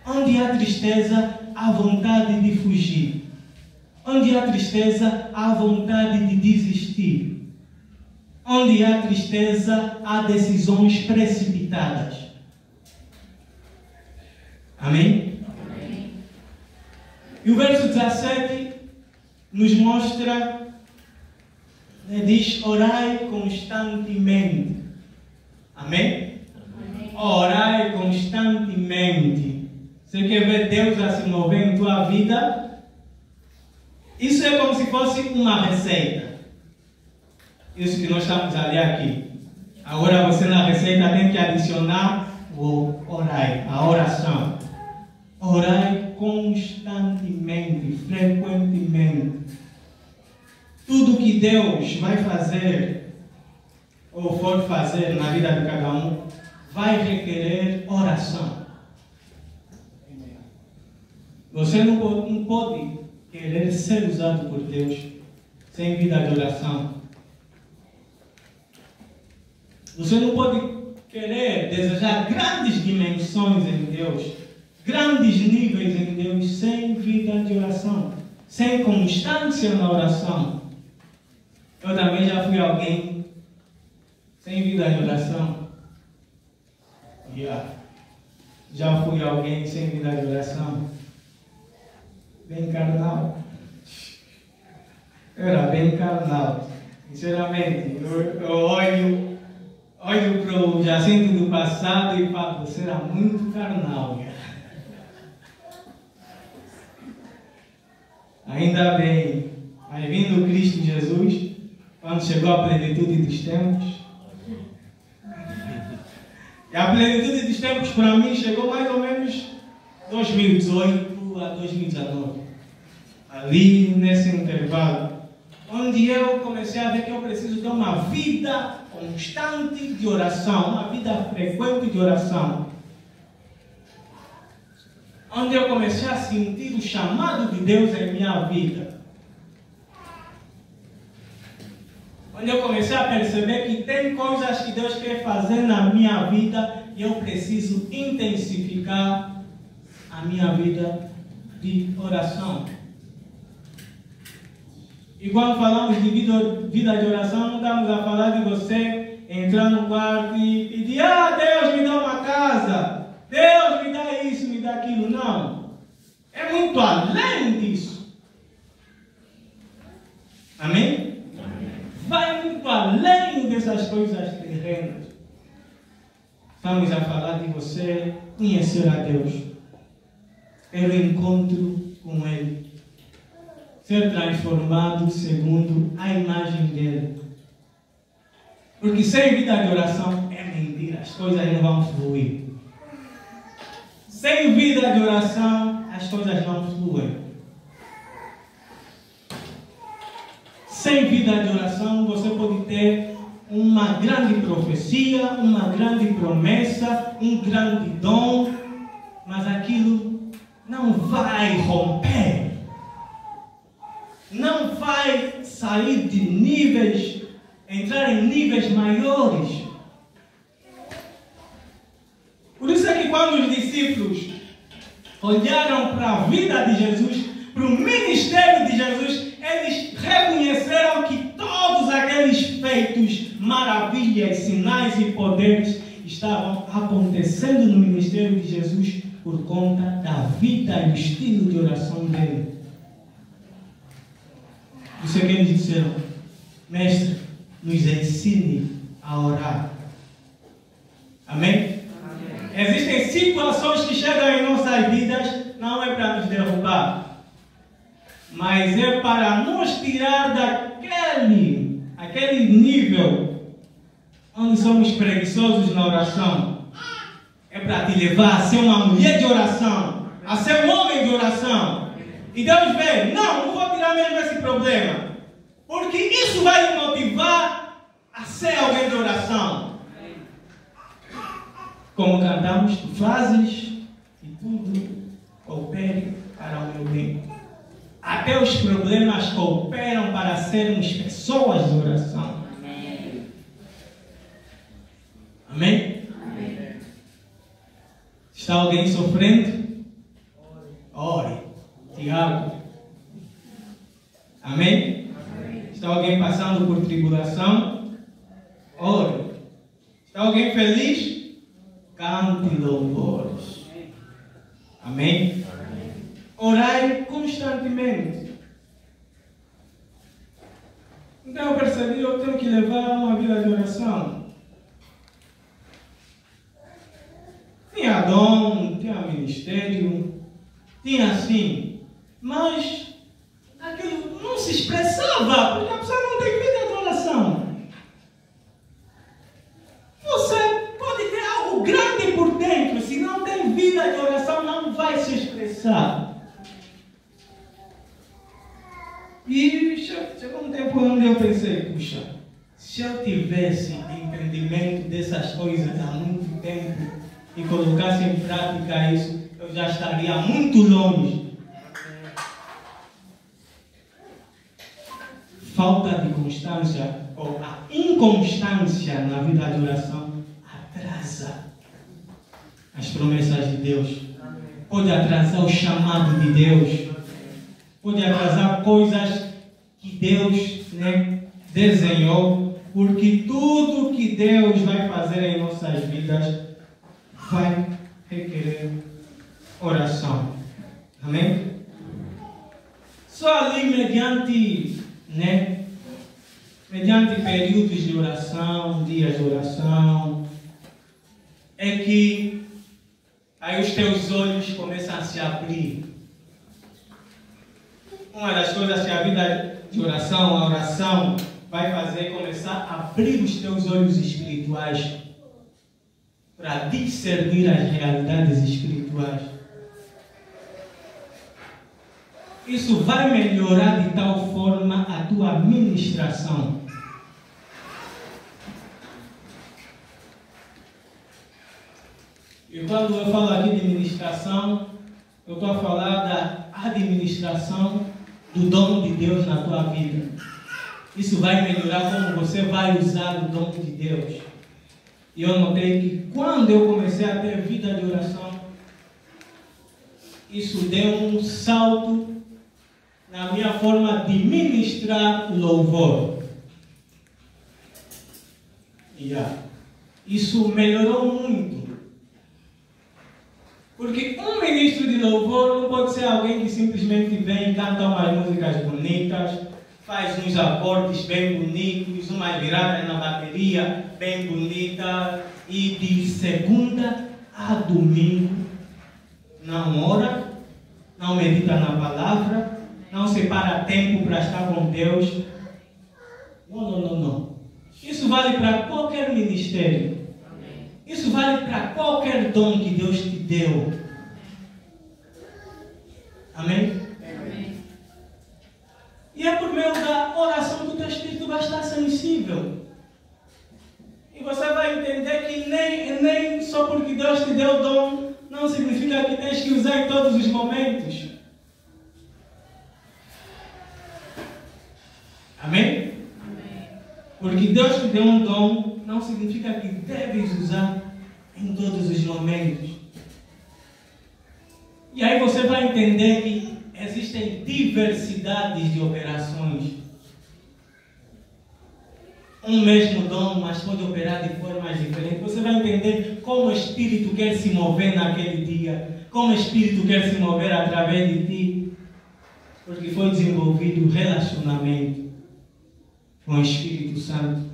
Onde há tristeza, há vontade de fugir. Onde há tristeza, há vontade de desistir. Onde há tristeza, há decisões precipitadas. Amém? Amém. E o verso 17 nos mostra, diz: orai constantemente. Amém? Amém. Orai constantemente. Você quer ver Deus a se mover em tua vida? Isso é como se fosse uma receita. Isso que nós estamos a ler aqui. Agora você na receita tem que adicionar o orai, a oração. Orai constantemente, frequentemente. Tudo que Deus vai fazer ou for fazer na vida de cada um vai requerer oração. Você não pode querer ser usado por Deus sem vida de oração. Você não pode querer desejar grandes dimensões em Deus, grandes níveis em Deus, sem vida de oração, sem constância na oração. Eu também já fui alguém sem vida de oração. Já fui alguém sem vida de oração. Bem carnal. Eu era bem carnal. Sinceramente, eu olho para o Jacinto do passado e falo, você era muito carnal. Ainda bem, mas vindo Cristo Jesus, quando chegou a plenitude dos tempos, e a plenitude dos tempos para mim chegou mais ou menos 2018 a 2019. Ali nesse intervalo, onde eu comecei a ver que eu preciso ter uma vida constante de oração, uma vida frequente de oração. Onde eu comecei a sentir o chamado de Deus em minha vida. Onde eu comecei a perceber que tem coisas que Deus quer fazer na minha vida e eu preciso intensificar a minha vida de oração. E quando falamos de vida de oração, não estamos a falar de você entrar no quarto e pedir, Deus me dá uma casa, Deus me dá isso, me dá aquilo. Não. É muito além disso. Amém? Vai muito além dessas coisas terrenas. Estamos a falar de você conhecer a Deus, ter um encontro com Ele, ser transformado segundo a imagem dele. Porque sem vida de oração é mentira, as coisas não vão fluir. Sem vida de oração, as coisas não fluem. Sem vida de oração, você pode ter uma grande profecia, uma grande promessa, um grande dom, mas aquilo não vai romper. Não vai sair de níveis, entrar em níveis maiores. Por isso é que quando os discípulos olharam para a vida de Jesus, para o ministério de Jesus, eles reconheceram que todos aqueles feitos, maravilhas, sinais e poderes estavam acontecendo no ministério de Jesus por conta da vida e do estilo de oração dele. Isso é que eles disseram, mestre, nos ensine a orar. Amém? Existem situações que chegam em nossas vidas, não é para nos derrubar, mas é para nos tirar daquele nível onde somos preguiçosos na oração. É para te levar a ser uma mulher de oração, a ser um homem de oração. E Deus vê, não vou tirar mesmo esse problema, porque isso vai me motivar a ser alguém de oração. Como cantamos, tu fazes e tudo coopere para o meu bem. Até os problemas cooperam para sermos pessoas de oração. Amém? Amém? Amém. Está alguém sofrendo? Ore. Tiago. Amém? Amém? Está alguém passando por tribulação? Ore. Está alguém feliz? Cante louvores. Amém? Amém? Orai constantemente. Então eu percebi, eu tenho que levar uma vida de oração. Tinha dom, tinha ministério, tinha assim, mas aquilo não se expressava, porque a pessoa não tem vida de oração. vai se expressar. E chegou um tempo onde eu pensei, puxa, se eu tivesse entendimento dessas coisas há muito tempo e colocasse em prática isso, eu já estaria muito longe. Falta de constância ou a inconstância na vida de oração atrasa as promessas de Deus. Pode atrasar o chamado de Deus. Pode atrasar coisas que Deus desenhou. Porque tudo que Deus vai fazer em nossas vidas vai requerer oração. Amém? Só ali mediante períodos de oração, dias de oração, é que aí os teus olhos começam a se abrir. Uma das coisas que a vida de oração, a oração, vai fazer é começar a abrir os teus olhos espirituais para discernir as realidades espirituais. Isso vai melhorar de tal forma a tua ministração. E quando eu falo aqui de ministração, eu estou a falar da administração do dom de Deus na tua vida. Isso vai melhorar como você vai usar o dom de Deus. E eu notei que quando eu comecei a ter vida de oração, isso deu um salto na minha forma de ministrar o louvor. Isso melhorou muito. Porque um ministro de louvor não pode ser alguém que simplesmente vem e canta umas músicas bonitas, faz uns acordes bem bonitos, umas viradas na bateria bem bonita e de segunda a domingo não ora, não medita na palavra, não separa tempo para estar com Deus. Não. Isso vale para qualquer ministério. Isso vale para qualquer dom que Deus te deu. Amém? Amém. E é por meio da oração que o teu espírito vai estar sensível. E você vai entender que nem só porque Deus te deu o dom, não significa que tens que usar em todos os momentos. Amém? Amém. Porque Deus te deu um dom, não significa que deves usar em todos os momentos. E aí você vai entender que existem diversidades de operações. Um mesmo dom, mas pode operar de formas diferentes. Você vai entender como o Espírito quer se mover naquele dia, como o Espírito quer se mover através de ti, porque foi desenvolvido um relacionamento com o Espírito Santo.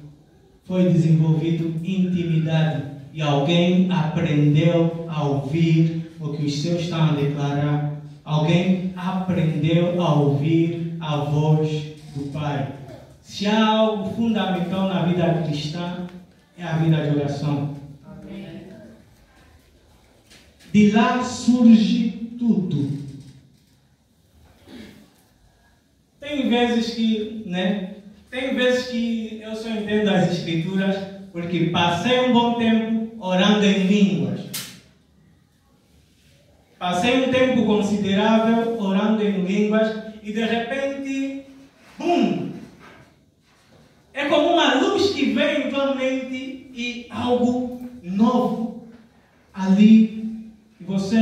Foi desenvolvido intimidade e alguém aprendeu a ouvir o que os seus estão a declarar. Alguém aprendeu a ouvir a voz do Pai. Se há algo fundamental na vida cristã, é a vida de oração. Amém. De lá surge tudo. Tem vezes que eu só entendo as Escrituras porque passei um bom tempo orando em línguas. Passei um tempo considerável orando em línguas e de repente, bum! É como uma luz que vem em tua mente e algo novo ali. E você,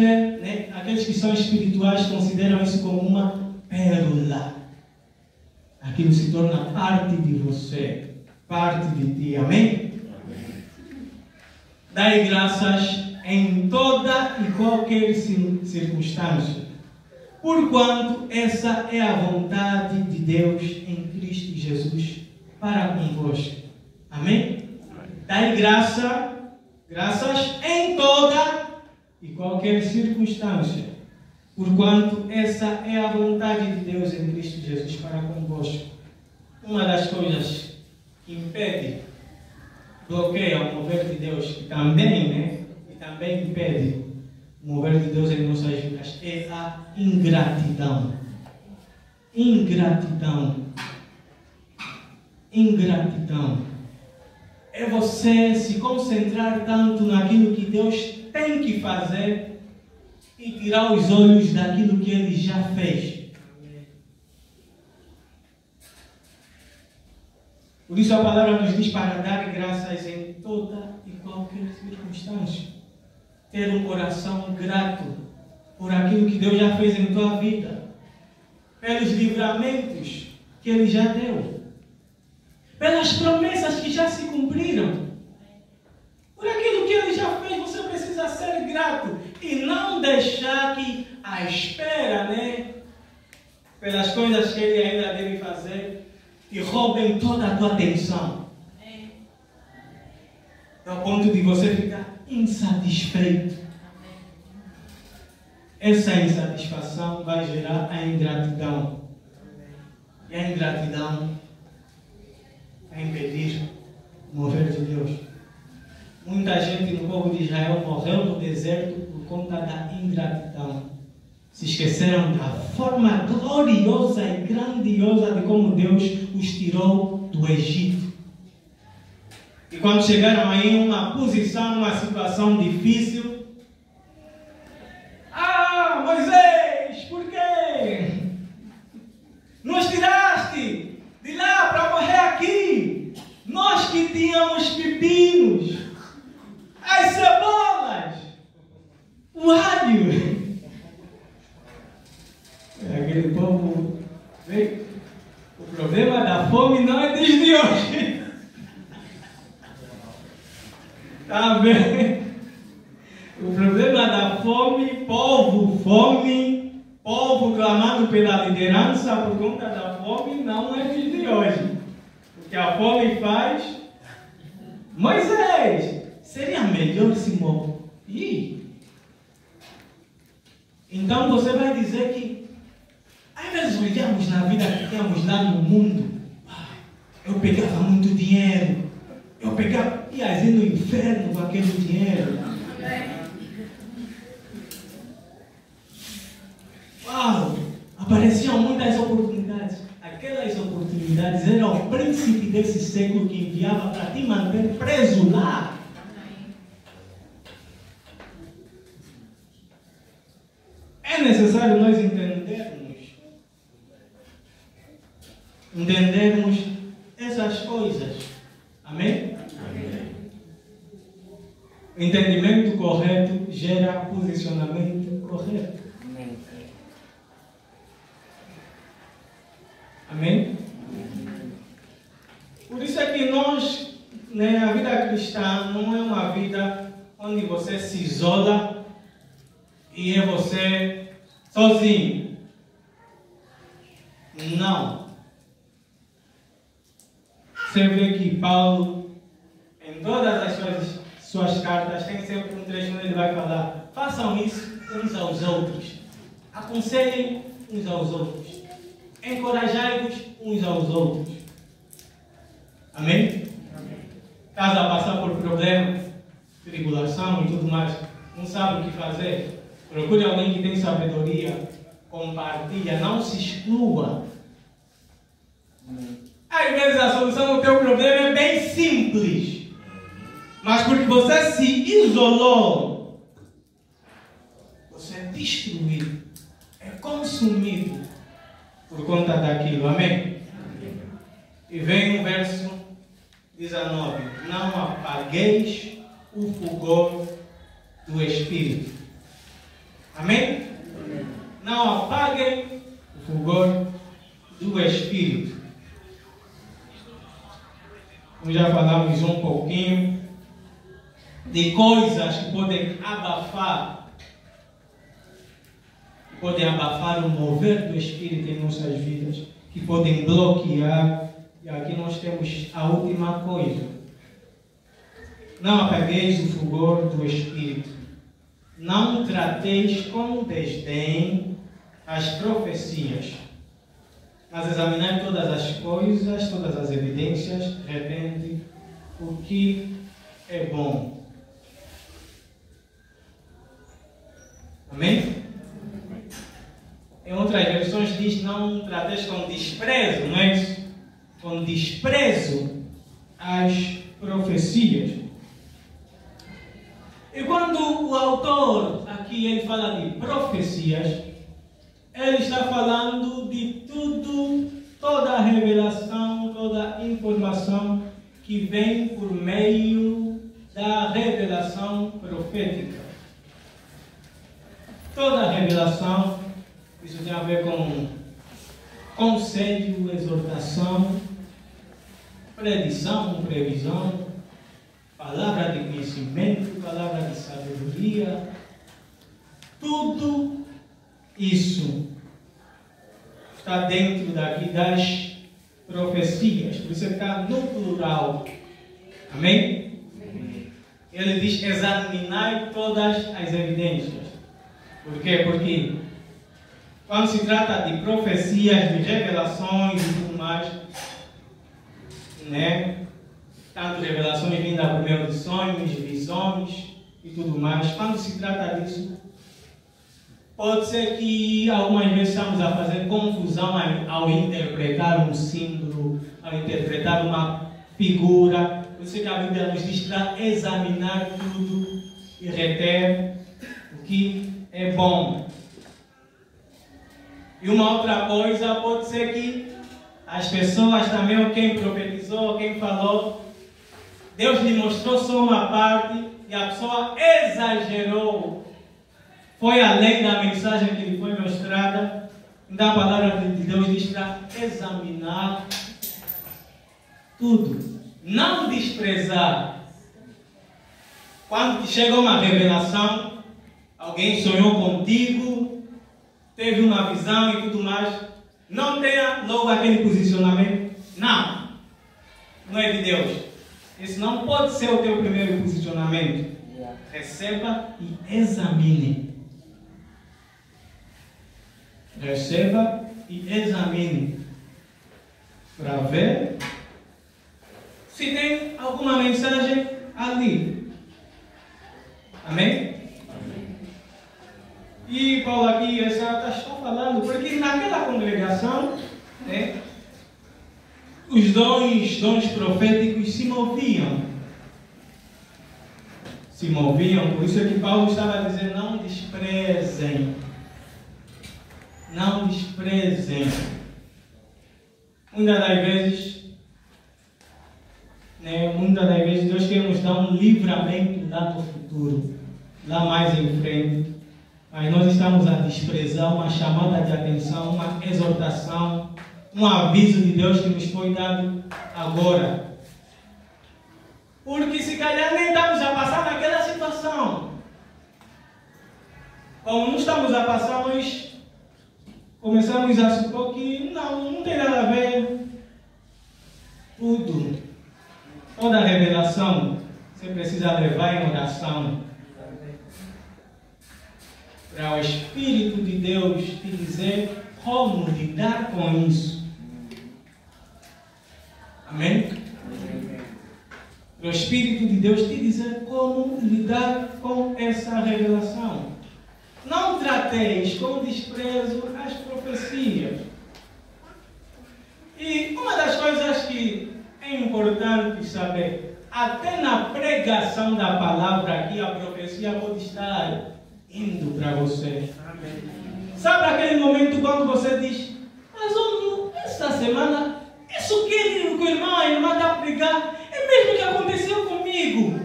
aqueles que são espirituais consideram isso como uma pérola. Aquilo se torna parte de você, parte de ti. Amém? Dai graças em toda e qualquer circunstância, porquanto essa é a vontade de Deus em Cristo Jesus para convosco. Amém? Dai graças em toda e qualquer circunstância, porquanto essa é a vontade de Deus em Cristo Jesus para convosco. Uma das coisas que impede, bloqueia o mover de Deus, que também impede o mover de Deus em nossas vidas é a ingratidão. Ingratidão. Ingratidão. É você se concentrar tanto naquilo que Deus tem que fazer e tirar os olhos daquilo que Ele já fez. Por isso a palavra nos diz para dar graças em toda e qualquer circunstância. Ter um coração grato por aquilo que Deus já fez em tua vida. Pelos livramentos que Ele já deu. Pelas promessas que já se cumpriram. Por aquilo que Ele já fez, você precisa ser grato. E não deixar que a espera, pelas coisas que Ele ainda deve fazer, e roubem toda a tua atenção. Ao ponto de você ficar insatisfeito. Essa insatisfação vai gerar a ingratidão. E a ingratidão vai impedir o mover de Deus. Muita gente no povo de Israel morreu no deserto por conta da ingratidão. Se esqueceram da forma gloriosa e grandiosa de como Deus os tirou do Egito. E quando chegaram aí em uma posição, uma situação difícil, Moisés, por quê? Nos tiraste de lá para morrer aqui. Nós que tínhamos pepinos, as cebolas, o alho. Aquele povo, o problema da fome não é desde hoje. Está vendo? O problema da fome, povo clamando pela liderança por conta da fome, não é desde hoje. O que a fome faz, Moisés, seria melhor se morrer. Então você vai dizer que às vezes olhamos na vida que temos lá no mundo. Eu pegava muito dinheiro. Eu pegava, ia no inferno com aquele dinheiro. Uau! Apareciam muitas oportunidades. Aquelas oportunidades eram o príncipe desse século que enviava para te manter preso lá. É necessário nós entendermos essas coisas. Amém? Amém. O entendimento correto gera posicionamento correto. Amém? Amém? Por isso é que nós, a vida cristã não é uma vida onde você se isola e é você sozinho. Não. Você vê que Paulo, em todas as suas cartas, tem sempre um trecho onde ele vai falar: façam isso uns aos outros, aconselhem uns aos outros, encorajai-vos uns aos outros. Amém? Caso a passar por problemas, tribulação e tudo mais, não sabe o que fazer, procure alguém que tem sabedoria, compartilha, não se exclua. Às vezes a solução do teu problema é bem simples, mas porque você se isolou, você é destruído, é consumido por conta daquilo. Amém? E vem o verso 19: não apagueis o fulgor do Espírito. Amém? Não apaguem o fulgor do Espírito. Nós já falamos um pouquinho de coisas que podem abafar o mover do Espírito em nossas vidas, que podem bloquear. E aqui nós temos a última coisa: não apagueis o fulgor do Espírito. Não trateis com desdém as profecias, mas examinai todas as coisas, todas as evidências, retende o que é bom. Amém? Em outras versões diz: não trates com desprezo, não é isso? Com desprezo as profecias. E quando o autor aqui ele fala de profecias, ele está falando de tudo, toda a revelação, toda a informação que vem por meio da revelação profética. Toda a revelação, isso tem a ver com conselho, exortação, predição, previsão, palavra de conhecimento, palavra de sabedoria. Tudo isso está dentro daqui das profecias. Por isso está no plural. Amém? Ele diz: examinai todas as evidências. Por quê? Porque quando se trata de profecias, de revelações e tudo mais, né? Tanto revelações vindas por meio de sonhos, visões e tudo mais, quando se trata disso, pode ser que algumas vezes estamos a fazer confusão ao interpretar um símbolo, ao interpretar uma figura. Por isso que a Bíblia nos diz para examinar tudo e reter o que é bom. E uma outra coisa pode ser que as pessoas também, ou quem profetizou, ou quem falou, Deus lhe mostrou só uma parte e a pessoa exagerou. Foi além da mensagem que lhe foi mostrada. Então a palavra de Deus diz para examinar tudo. Não desprezar. Quando chega uma revelação, alguém sonhou contigo, teve uma visão e tudo mais, não tenha logo aquele posicionamento. Não. Não é de Deus. Isso não pode ser o teu primeiro posicionamento. Receba e examine. Receba e examine. Para ver se tem alguma mensagem ali. Amém? E Paulo aqui está falando, porque naquela congregação, né, os dons proféticos se moviam. Se moviam, por isso é que Paulo estava a dizer: não desprezem. Não desprezem. Muitas das vezes, Deus quer nos dar um livramento lá no futuro, lá mais em frente. Mas nós estamos a desprezar uma chamada de atenção, uma exortação, um aviso de Deus que nos foi dado agora. Porque se calhar nem estamos a passar naquela situação. Como não estamos a passar, nós começamos a supor que não tem nada a ver. Tudo, toda a revelação, você precisa levar em oração. Para o Espírito de Deus te dizer como lidar com isso. Amém? Para o Espírito de Deus te dizer como lidar com essa revelação. Não trateis com desprezo as profecias. E uma das coisas que é importante saber, até na pregação da palavra aqui, a profecia pode estar indo para você. Amém. Sabe aquele momento quando você diz: mas esta semana, isso que o irmão e a irmã está a pregar, é mesmo que aconteceu comigo.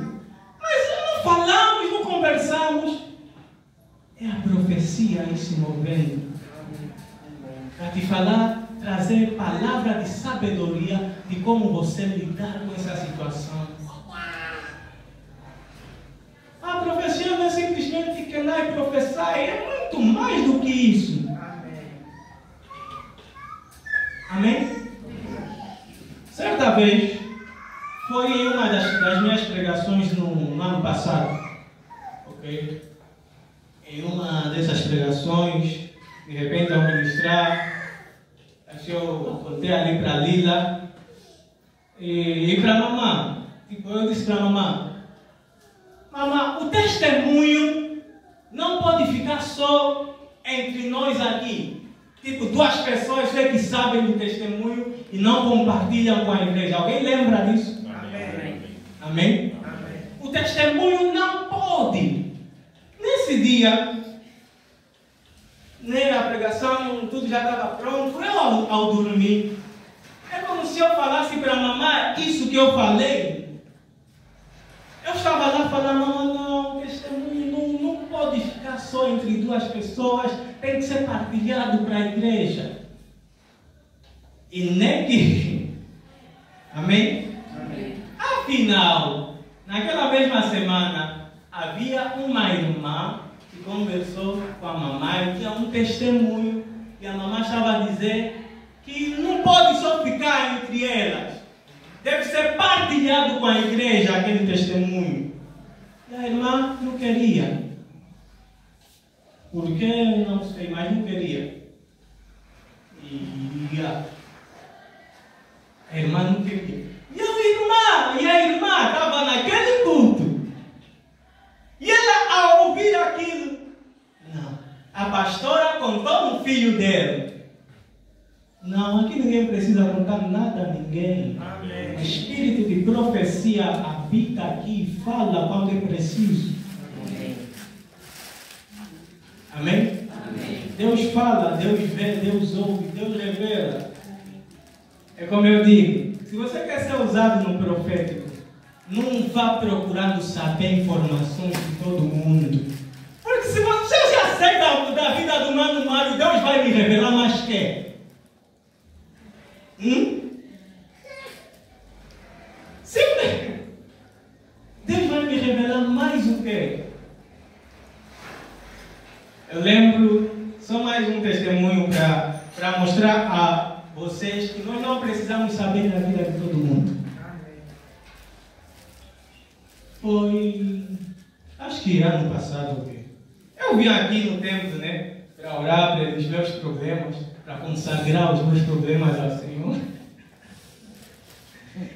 Mas não falamos, não conversamos. É a profecia aí se movendo. Para te falar, trazer palavra de sabedoria de como você lidar com essa situação. A profecia não é simplesmente que lá e professar, é muito mais do que isso. Amém? Certa vez, foi em uma das minhas pregações no ano passado. Ok? Em uma dessas pregações, de repente ao ministrar, eu contei ali para Lila e para a mamãe. Tipo, eu disse para a mamãe: mamãe, o testemunho não pode ficar só entre nós aqui. Tipo, 2 pessoas que sabem do testemunho e não compartilham com a igreja. Alguém lembra disso? Amém. Amém? Amém. O testemunho não pode. Nesse dia, né, a pregação, tudo já estava pronto. Eu, ao dormir, é como se eu falasse para a mamãe isso que eu falei. Eu estava lá falando, não, o testemunho não pode ficar só entre 2 pessoas, tem que ser partilhado para a igreja. E nem que... Amém? Amém. Afinal, naquela mesma semana, havia uma irmã que conversou com a mamãe, tinha um testemunho, e a mamãe estava a dizer que não pode só ficar entre elas. Deve ser partilhado com a igreja aquele testemunho. E a irmã não queria. Por que? Não sei, mas não queria. E a irmã não queria. E a irmã estava naquele culto. E ela, ao ouvir aquilo, não. A pastora contou um filho dela. Não, aqui ninguém precisa contar nada a ninguém. Amém. O espírito de profecia habita aqui e fala quando é preciso. Amém? Amém. Deus fala, Deus vê, Deus ouve, Deus revela. É como eu digo, se você quer ser usado no profético, não vá procurando saber informações de todo mundo. Porque se você já sei da vida do Mano Mário, Deus vai me revelar mais que. Sim, Deus vai me revelar mais o quê? Eu lembro, só mais um testemunho para mostrar a vocês que nós não precisamos saber da vida de todo mundo. Amém. Foi, acho que ano passado, eu vim aqui no templo, né, para orar pelos meus problemas, para consagrar os meus problemas ao Senhor.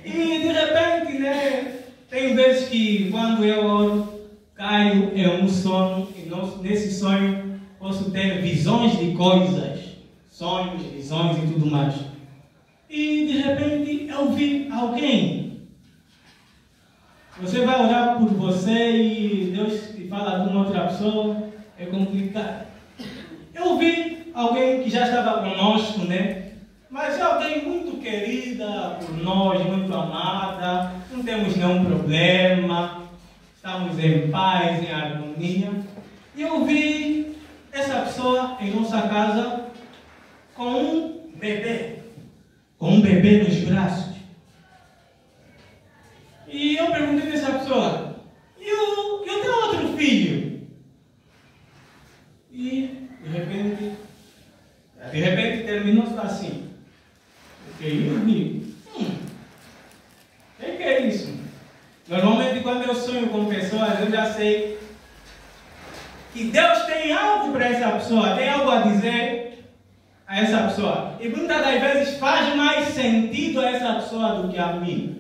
E de repente, né, tem vezes que quando eu oro, caio em um sono, e nesse sonho posso ter visões de coisas, sonhos, visões e tudo mais. E de repente eu vi alguém. Você vai orar por você e Deus te fala com outra pessoa, é complicado. Eu vi alguém que já estava conosco, né? Mas é alguém muito querida por nós, muito amada, não temos nenhum problema, estamos em paz, em harmonia. E eu vi essa pessoa em nossa casa com um bebê nos braços. E eu perguntei a essa pessoa, eu tenho outro filho. E de repente terminou assim. Eu vi, o que é isso? Normalmente quando eu sonho com pessoas, eu já sei que Deus tem algo para essa pessoa, tem algo a dizer a essa pessoa. E muitas das vezes faz mais sentido a essa pessoa do que a mim.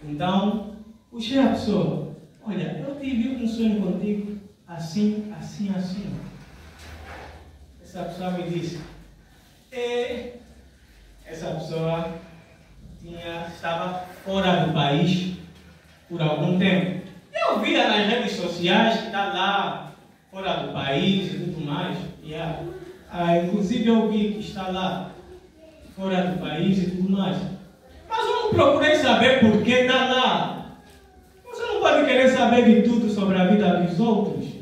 Então, puxei a pessoa. Olha, eu tive um sonho contigo, assim, assim, assim. Essa pessoa me disse. Essa pessoa estava fora do país por algum tempo. Eu via nas redes sociais que está lá fora do país e tudo mais. Inclusive eu vi que está lá fora do país e tudo mais. Mas eu não procurei saber por que está lá. Você não pode querer saber de tudo sobre a vida dos outros.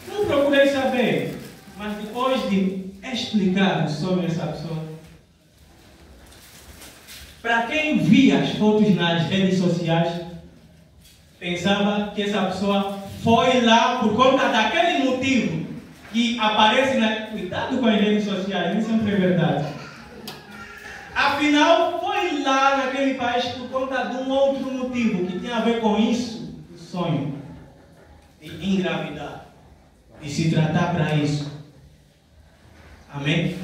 Não procurei saber. Mas depois de explicar sobre essa pessoa, para quem via as fotos nas redes sociais, pensava que essa pessoa foi lá por conta daquele motivo que aparece cuidado com as redes sociais, nem sempre é verdade. Afinal, foi lá naquele país por conta de um outro motivo que tinha a ver com isso, o sonho de engravidar, de se tratar para isso. Amém?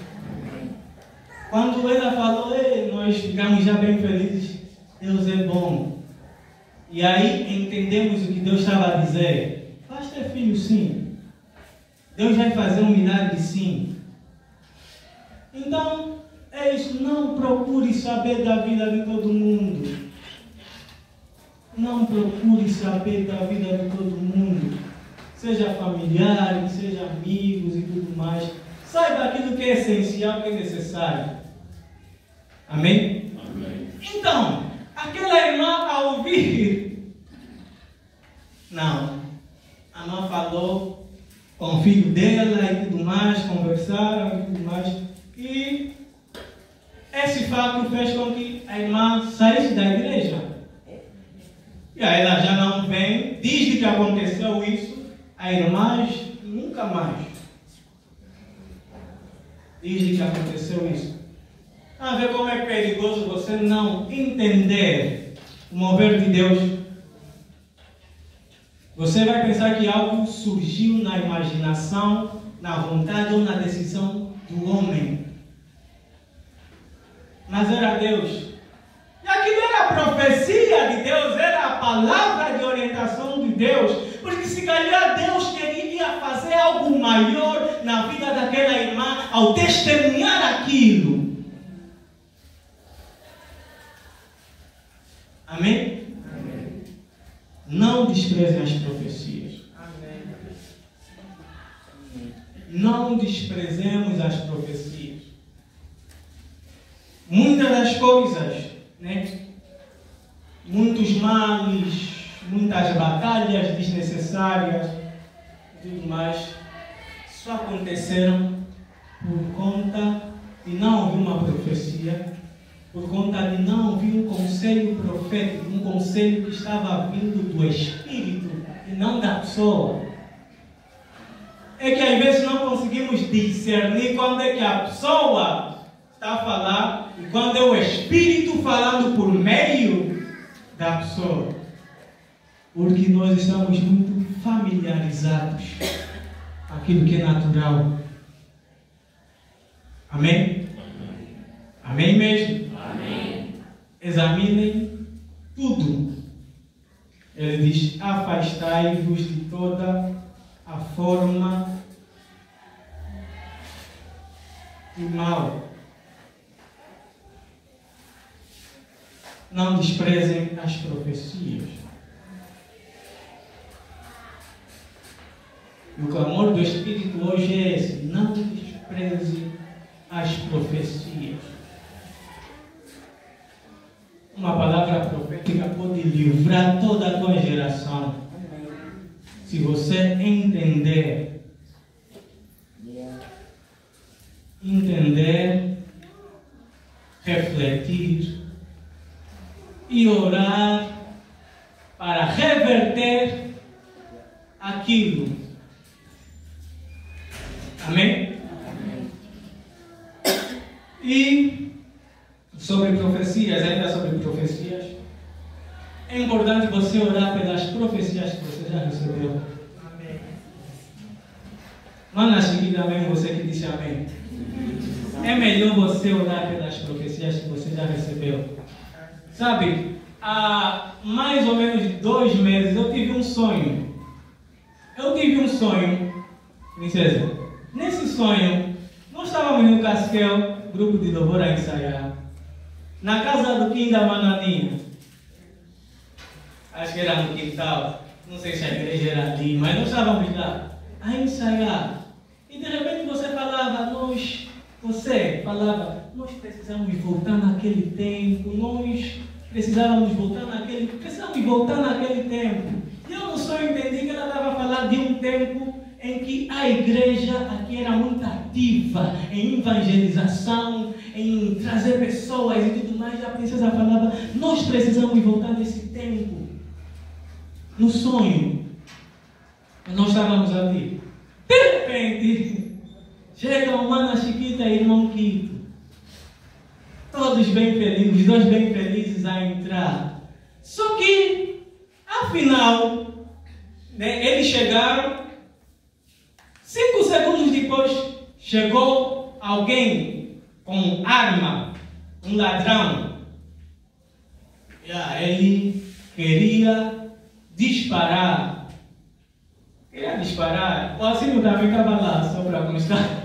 Quando ela falou, nós ficamos já bem felizes. Deus é bom. E aí entendemos o que Deus estava a dizer. Vais ter filho, sim. Deus vai fazer um milagre, sim. Então, é isso. Não procure saber da vida de todo mundo. Não procure saber da vida de todo mundo. Seja familiares, seja amigos e tudo mais. Saiba aquilo que é essencial, que é necessário. Amém? Amém. Então, aquela irmã ao ouvir, não, a irmã falou com o filho dela e tudo mais, conversaram e tudo mais, e esse fato fez com que a irmã saísse da igreja. E aí ela já não vem, desde que aconteceu isso, a irmã nunca mais. Desde que aconteceu isso. A ver como é perigoso você não entender o mover de Deus. Você vai pensar que algo surgiu na imaginação, na vontade ou na decisão do homem. Mas era Deus. E aquilo era a profecia de Deus, era a palavra de orientação de Deus. Porque se calhar Deus queria fazer algo maior na vida daquela irmã ao testemunhar aquilo. Amém? Amém. Não desprezem as profecias. Amém. Não desprezemos as profecias. Muitas das coisas, né? Muitos males, muitas batalhas desnecessárias e tudo mais, só aconteceram por conta de não ouvir uma profecia, por conta de não ouvir um conselho profético, um conselho que estava vindo do Espírito e não da pessoa. É que às vezes não conseguimos discernir quando é que a pessoa está a falar e quando é o Espírito falando por meio da pessoa. Porque nós estamos muito familiarizados com aquilo que é natural. Amém? Amém mesmo? Amém. Examinem tudo. Ele diz: afastai-vos de toda a forma de mal. Não desprezem as profecias. E o clamor do Espírito hoje é esse: não despreze as profecias. Uma palavra profética pode livrar toda a tua geração. Se você entender, refletir e orar para reverter aquilo. Amém? E sobre profecias, ainda sobre profecias, é importante você orar pelas profecias que você já recebeu. Amém. Manda seguida, amém, você que disse amém. É melhor você orar pelas profecias que você já recebeu. Sabe, há mais ou menos 2 meses eu tive um sonho. Princesa. Nesse sonho, nós estávamos no Casquel, grupo de louvor a ensaiar, na casa do Kim da Mananinha. Acho que era no quintal, não sei se a igreja era ali, mas nós estávamos lá a ensaiar. E de repente você falava, nós precisamos voltar naquele tempo, precisamos voltar naquele tempo. E eu no sonho entendi que ela estava a falar de um tempo em que a igreja aqui era muito ativa em evangelização, em trazer pessoas e tudo mais. E a princesa falava, nós precisamos voltar nesse tempo. No sonho, nós estávamos ali. De repente, chega o Mana Chiquita e irmão Quito. Todos bem felizes, os dois bem felizes a entrar. Só que, afinal, eles chegaram. 5 segundos depois, chegou alguém com arma, um ladrão. E ele queria disparar. O Alcino também estava lá, só para constar.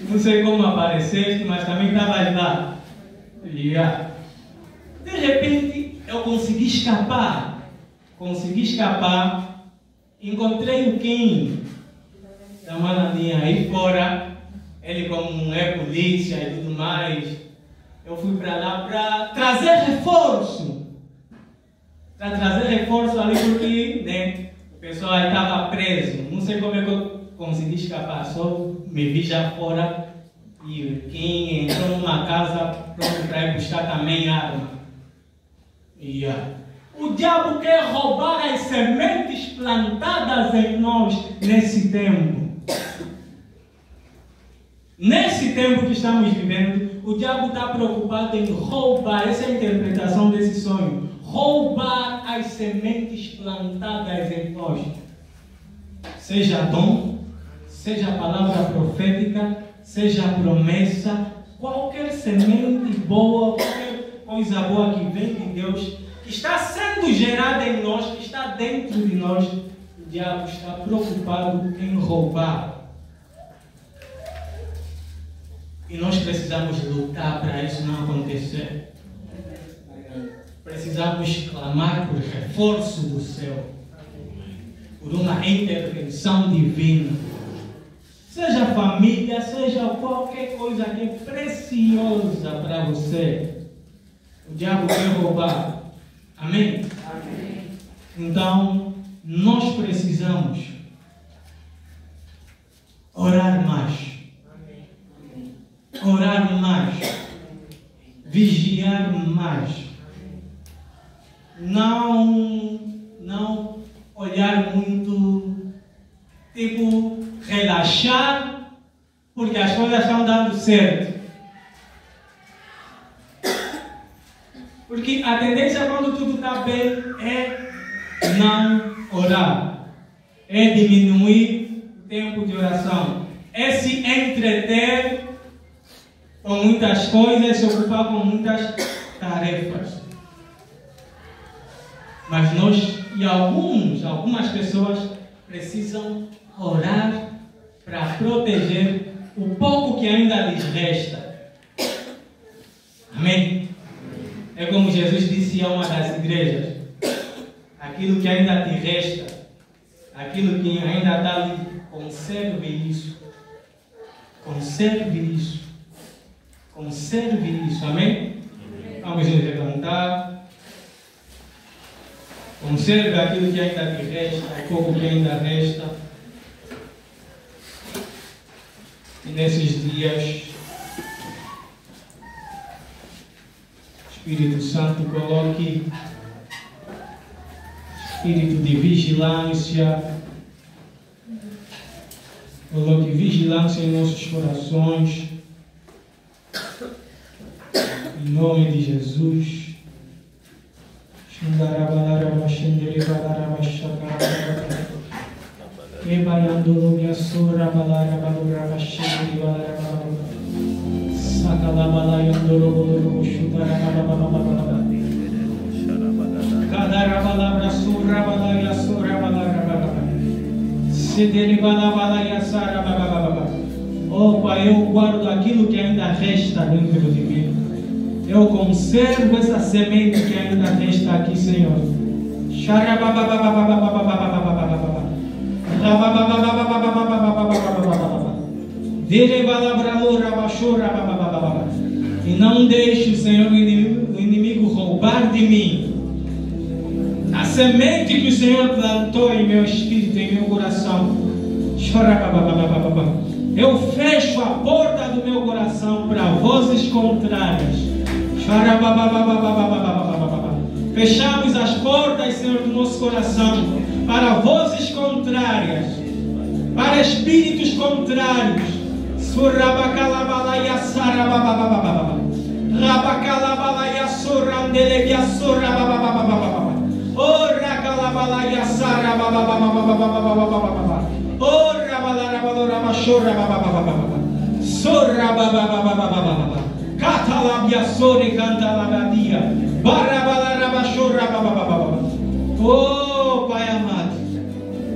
Não sei como apareceste, mas também estava lá. Yeah. De repente, eu consegui escapar. Encontrei o Kim da Mananinha aí fora. Ele, como é polícia e tudo mais, eu fui para lá para trazer reforço. Ali porque, né, o pessoal estava preso. Não sei como é que eu consegui escapar. Só me vi já fora e quem entrou numa casa pronto para ir buscar também arma. Yeah. O diabo quer roubar as sementes plantadas em nós nesse tempo. Nesse tempo que estamos vivendo, o diabo está preocupado em roubar, essa é a interpretação desse sonho, roubar as sementes plantadas em nós. Seja dom, seja palavra profética, seja promessa, qualquer semente boa, qualquer coisa boa que vem de Deus, que está sendo gerada em nós, que está dentro de nós, o diabo está preocupado em roubar. E nós precisamos lutar para isso não acontecer. Precisamos clamar por reforço do céu, por uma intervenção divina. Seja família, seja qualquer coisa que é preciosa para você, o diabo quer roubar. Amém? Amém. Então, nós precisamos orar mais. Orar mais, vigiar mais, não olhar muito, tipo, relaxar, porque as coisas estão dando certo. Porque a tendência quando tudo está bem é não orar, é diminuir o tempo de oração, é se entreter com muitas coisas, se ocupar com muitas tarefas. Mas nós e algumas pessoas precisam orar para proteger o pouco que ainda lhes resta. Amém? É como Jesus disse a uma das igrejas: aquilo que ainda te resta, aquilo que ainda está ali, conserve isso. Conserve isso. Conserve isso, amém? Vamos nos levantar. Conserve aquilo que ainda te resta, o pouco que ainda resta. E nesses dias, Espírito Santo, coloque espírito de vigilância. Coloque vigilância em nossos corações. Em nome de Jesus. Oh Pai, eu guardo aquilo que ainda resta dentro de mim. Eu conservo essa semente que ainda resta aqui, Senhor. E não deixe, Senhor, o inimigo roubar de mim a semente que o Senhor plantou em meu espírito, em meu coração. Eu fecho a porta do meu coração para vozes contrárias. Fechamos as portas, Senhor, do nosso coração para vozes contrárias, para espíritos contrários. Catalabia sore canta la badia. Barra bala rabashora baba baba. Oh, Pai amado,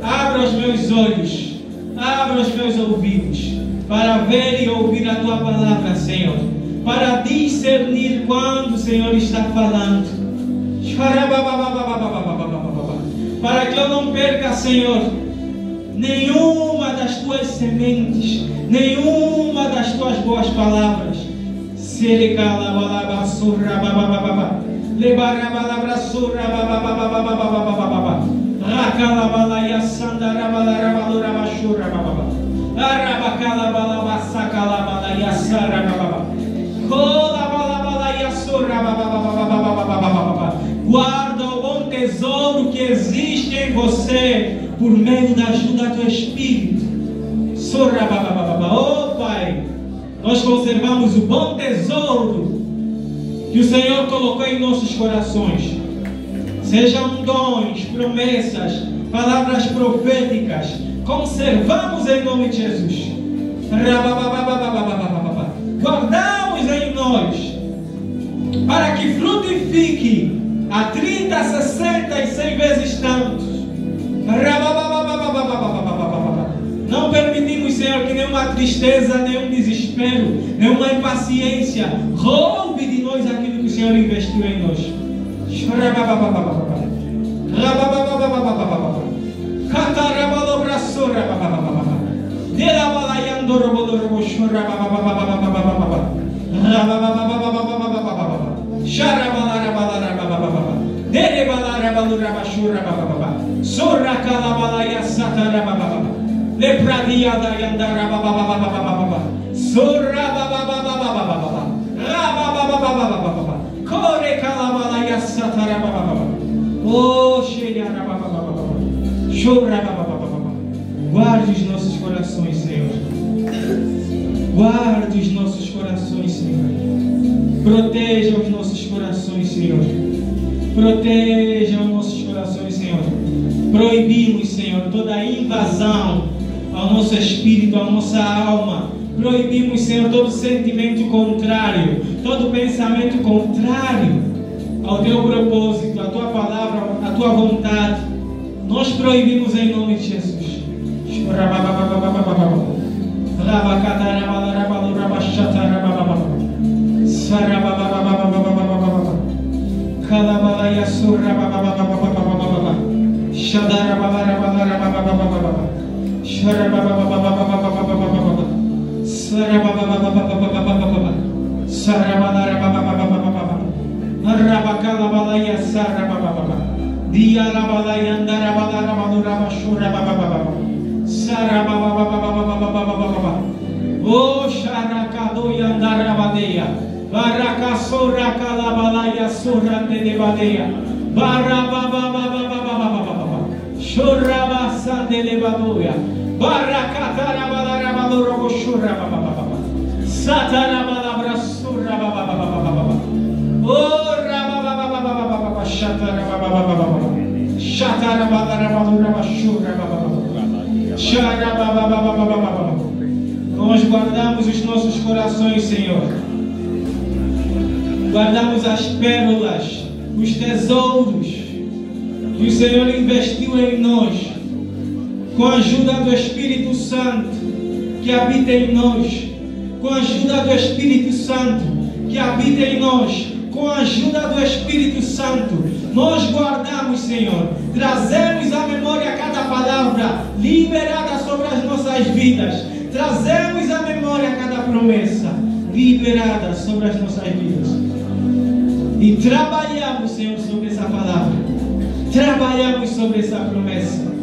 abra os meus olhos, abra os meus ouvidos, para ver e ouvir a Tua palavra, Senhor, para discernir quando o Senhor está falando, para que eu não perca, Senhor, nenhuma das Tuas sementes, nenhuma das Tuas boas palavras. Guarda o bom tesouro que existe em você por meio da ajuda do Espírito. Oh Pai, nós conservamos o bom tesouro que o Senhor colocou em nossos corações. Sejam dons, promessas, palavras proféticas, conservamos em nome de Jesus. Guardamos em nós, para que frutifique a 30, 60 e 100 vezes tantos. Não permitimos, Senhor, que nenhuma tristeza, nenhum desespero, nenhuma impaciência roube de nós aquilo que o Senhor investiu em nós. Lepradia da yandara baba baba baba baba surra baba baba baba baba raba baba baba baba kore kalabala yasatara baba baba oh sheyara baba baba baba chora baba baba baba. Guarde os nossos corações, Senhor. Guarde os nossos corações, Senhor. Proteja os nossos corações, Senhor. Proteja os nossos corações, Senhor. Proibimos, Senhor, toda invasão ao nosso espírito, à nossa alma. Proibimos, Senhor, todo sentimento contrário, todo pensamento contrário ao Teu propósito, à Tua palavra, à Tua vontade. Nós proibimos em nome de Jesus. Oh, Sharakado Yandarabadeia, Barakasura Kalabalaya Sura Telebadeia, Barababababababababa, Shurabasa Telebadoia, Barakatarabalarabadorobo Shurababababa, Satarabalabra Surabababababa, Oh, Rababababababa, Shatarababababa, Shatarabalarabadoraba Shurababababa, Sharabababababa. Nós guardamos os nossos corações, Senhor. Guardamos as pérolas, os tesouros que o Senhor investiu em nós, com a ajuda do Espírito Santo que habita em nós, com a ajuda do Espírito Santo que habita em nós, com a ajuda do Espírito Santo, nós guardamos, Senhor, trazemos à memória cada palavra liberada sobre as nossas vidas, trazemos à memória cada promessa liberada sobre as nossas vidas e trabalhamos, Senhor, sobre essa palavra, trabalhamos sobre essa promessa.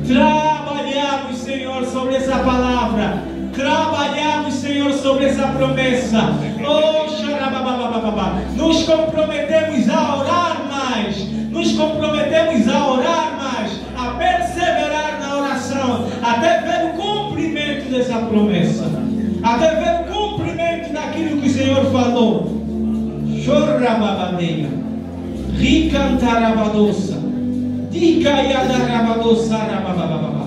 Trabalhamos, Senhor, sobre essa palavra. Trabalhamos, Senhor, sobre essa promessa. Oh, xarabababababa. Nos comprometemos a orar mais. Nos comprometemos a orar mais, a perseverar na oração, até ver o cumprimento dessa promessa, até ver o cumprimento daquilo que o Senhor falou. Chorrababadeia. Ricantarabadosa. Dica yadarabadosa rababababa.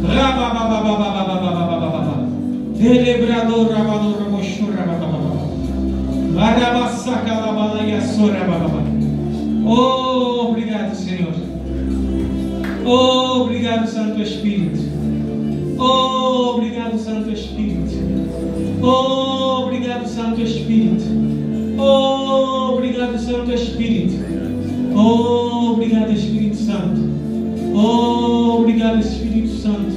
Rababababababababababa. Celebrador rabador rabosho rababababa. Arabasaca labalaia sorabababa. Oh, obrigado, Senhor. Oh, obrigado, Santo Espírito. Oh, obrigado, Santo Espírito. Oh, obrigado, Santo Espírito. Oh, obrigado, Santo Espírito. Oh, obrigado, Espírito Santo. Oh, obrigado, Espírito Santo.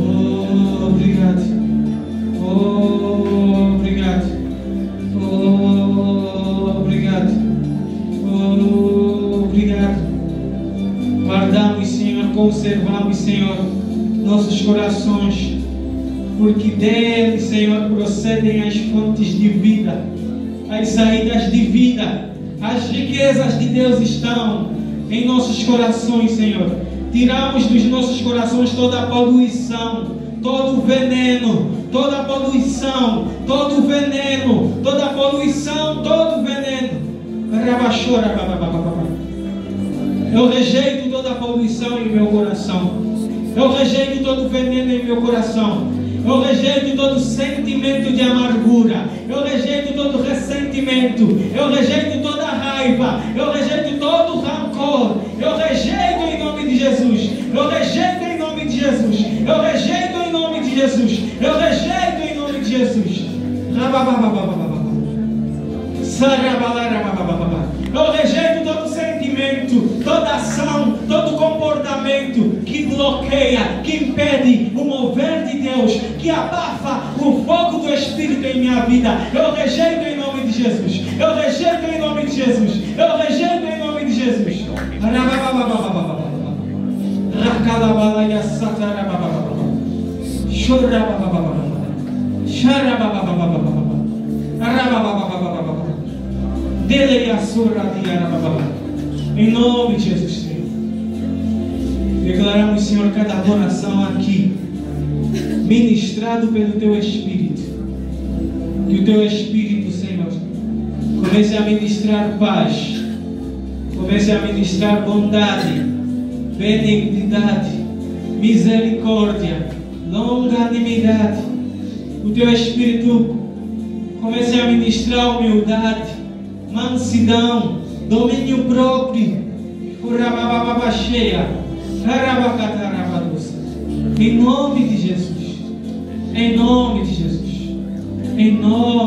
Oh, obrigado. Oh, obrigado. Oh, obrigado. Oh, obrigado. Guardamos, Senhor, conservamos, Senhor, nossos corações, porque dele, Senhor, procedem as fontes de vida, as saídas de vida, as riquezas de Deus estão em nossos corações, Senhor. Tiramos dos nossos corações toda a poluição, todo o veneno, toda a poluição, todo o veneno, toda a poluição, todo o veneno. Eu rejeito toda a poluição em meu coração. Eu rejeito todo o veneno em meu coração. Eu rejeito todo sentimento de amargura. Eu rejeito todo ressentimento. Eu rejeito toda raiva. Eu rejeito todo rancor. Eu rejeito em nome de Jesus. Eu rejeito em nome de Jesus. Eu rejeito em nome de Jesus. Eu rejeito em nome de Jesus. Eu rejeito todo sentimento, toda ação, todo comportamento que bloqueia, que impede o mover de Deus, que abafa o fogo do Espírito em minha vida. Eu rejeito em nome de Jesus. Eu rejeito em nome de Jesus. Eu rejeito em nome de Jesus. Em nome de Jesus, Senhor. Declaramos, Senhor, cada adoração aqui ministrado pelo Teu Espírito. Que o Teu Espírito, Senhor, comece a ministrar paz, comece a ministrar bondade, benignidade, misericórdia, longanimidade. O Teu Espírito comece a ministrar humildade, mansidão, domínio próprio. Em nome de Jesus. Em nome de Jesus. Em nome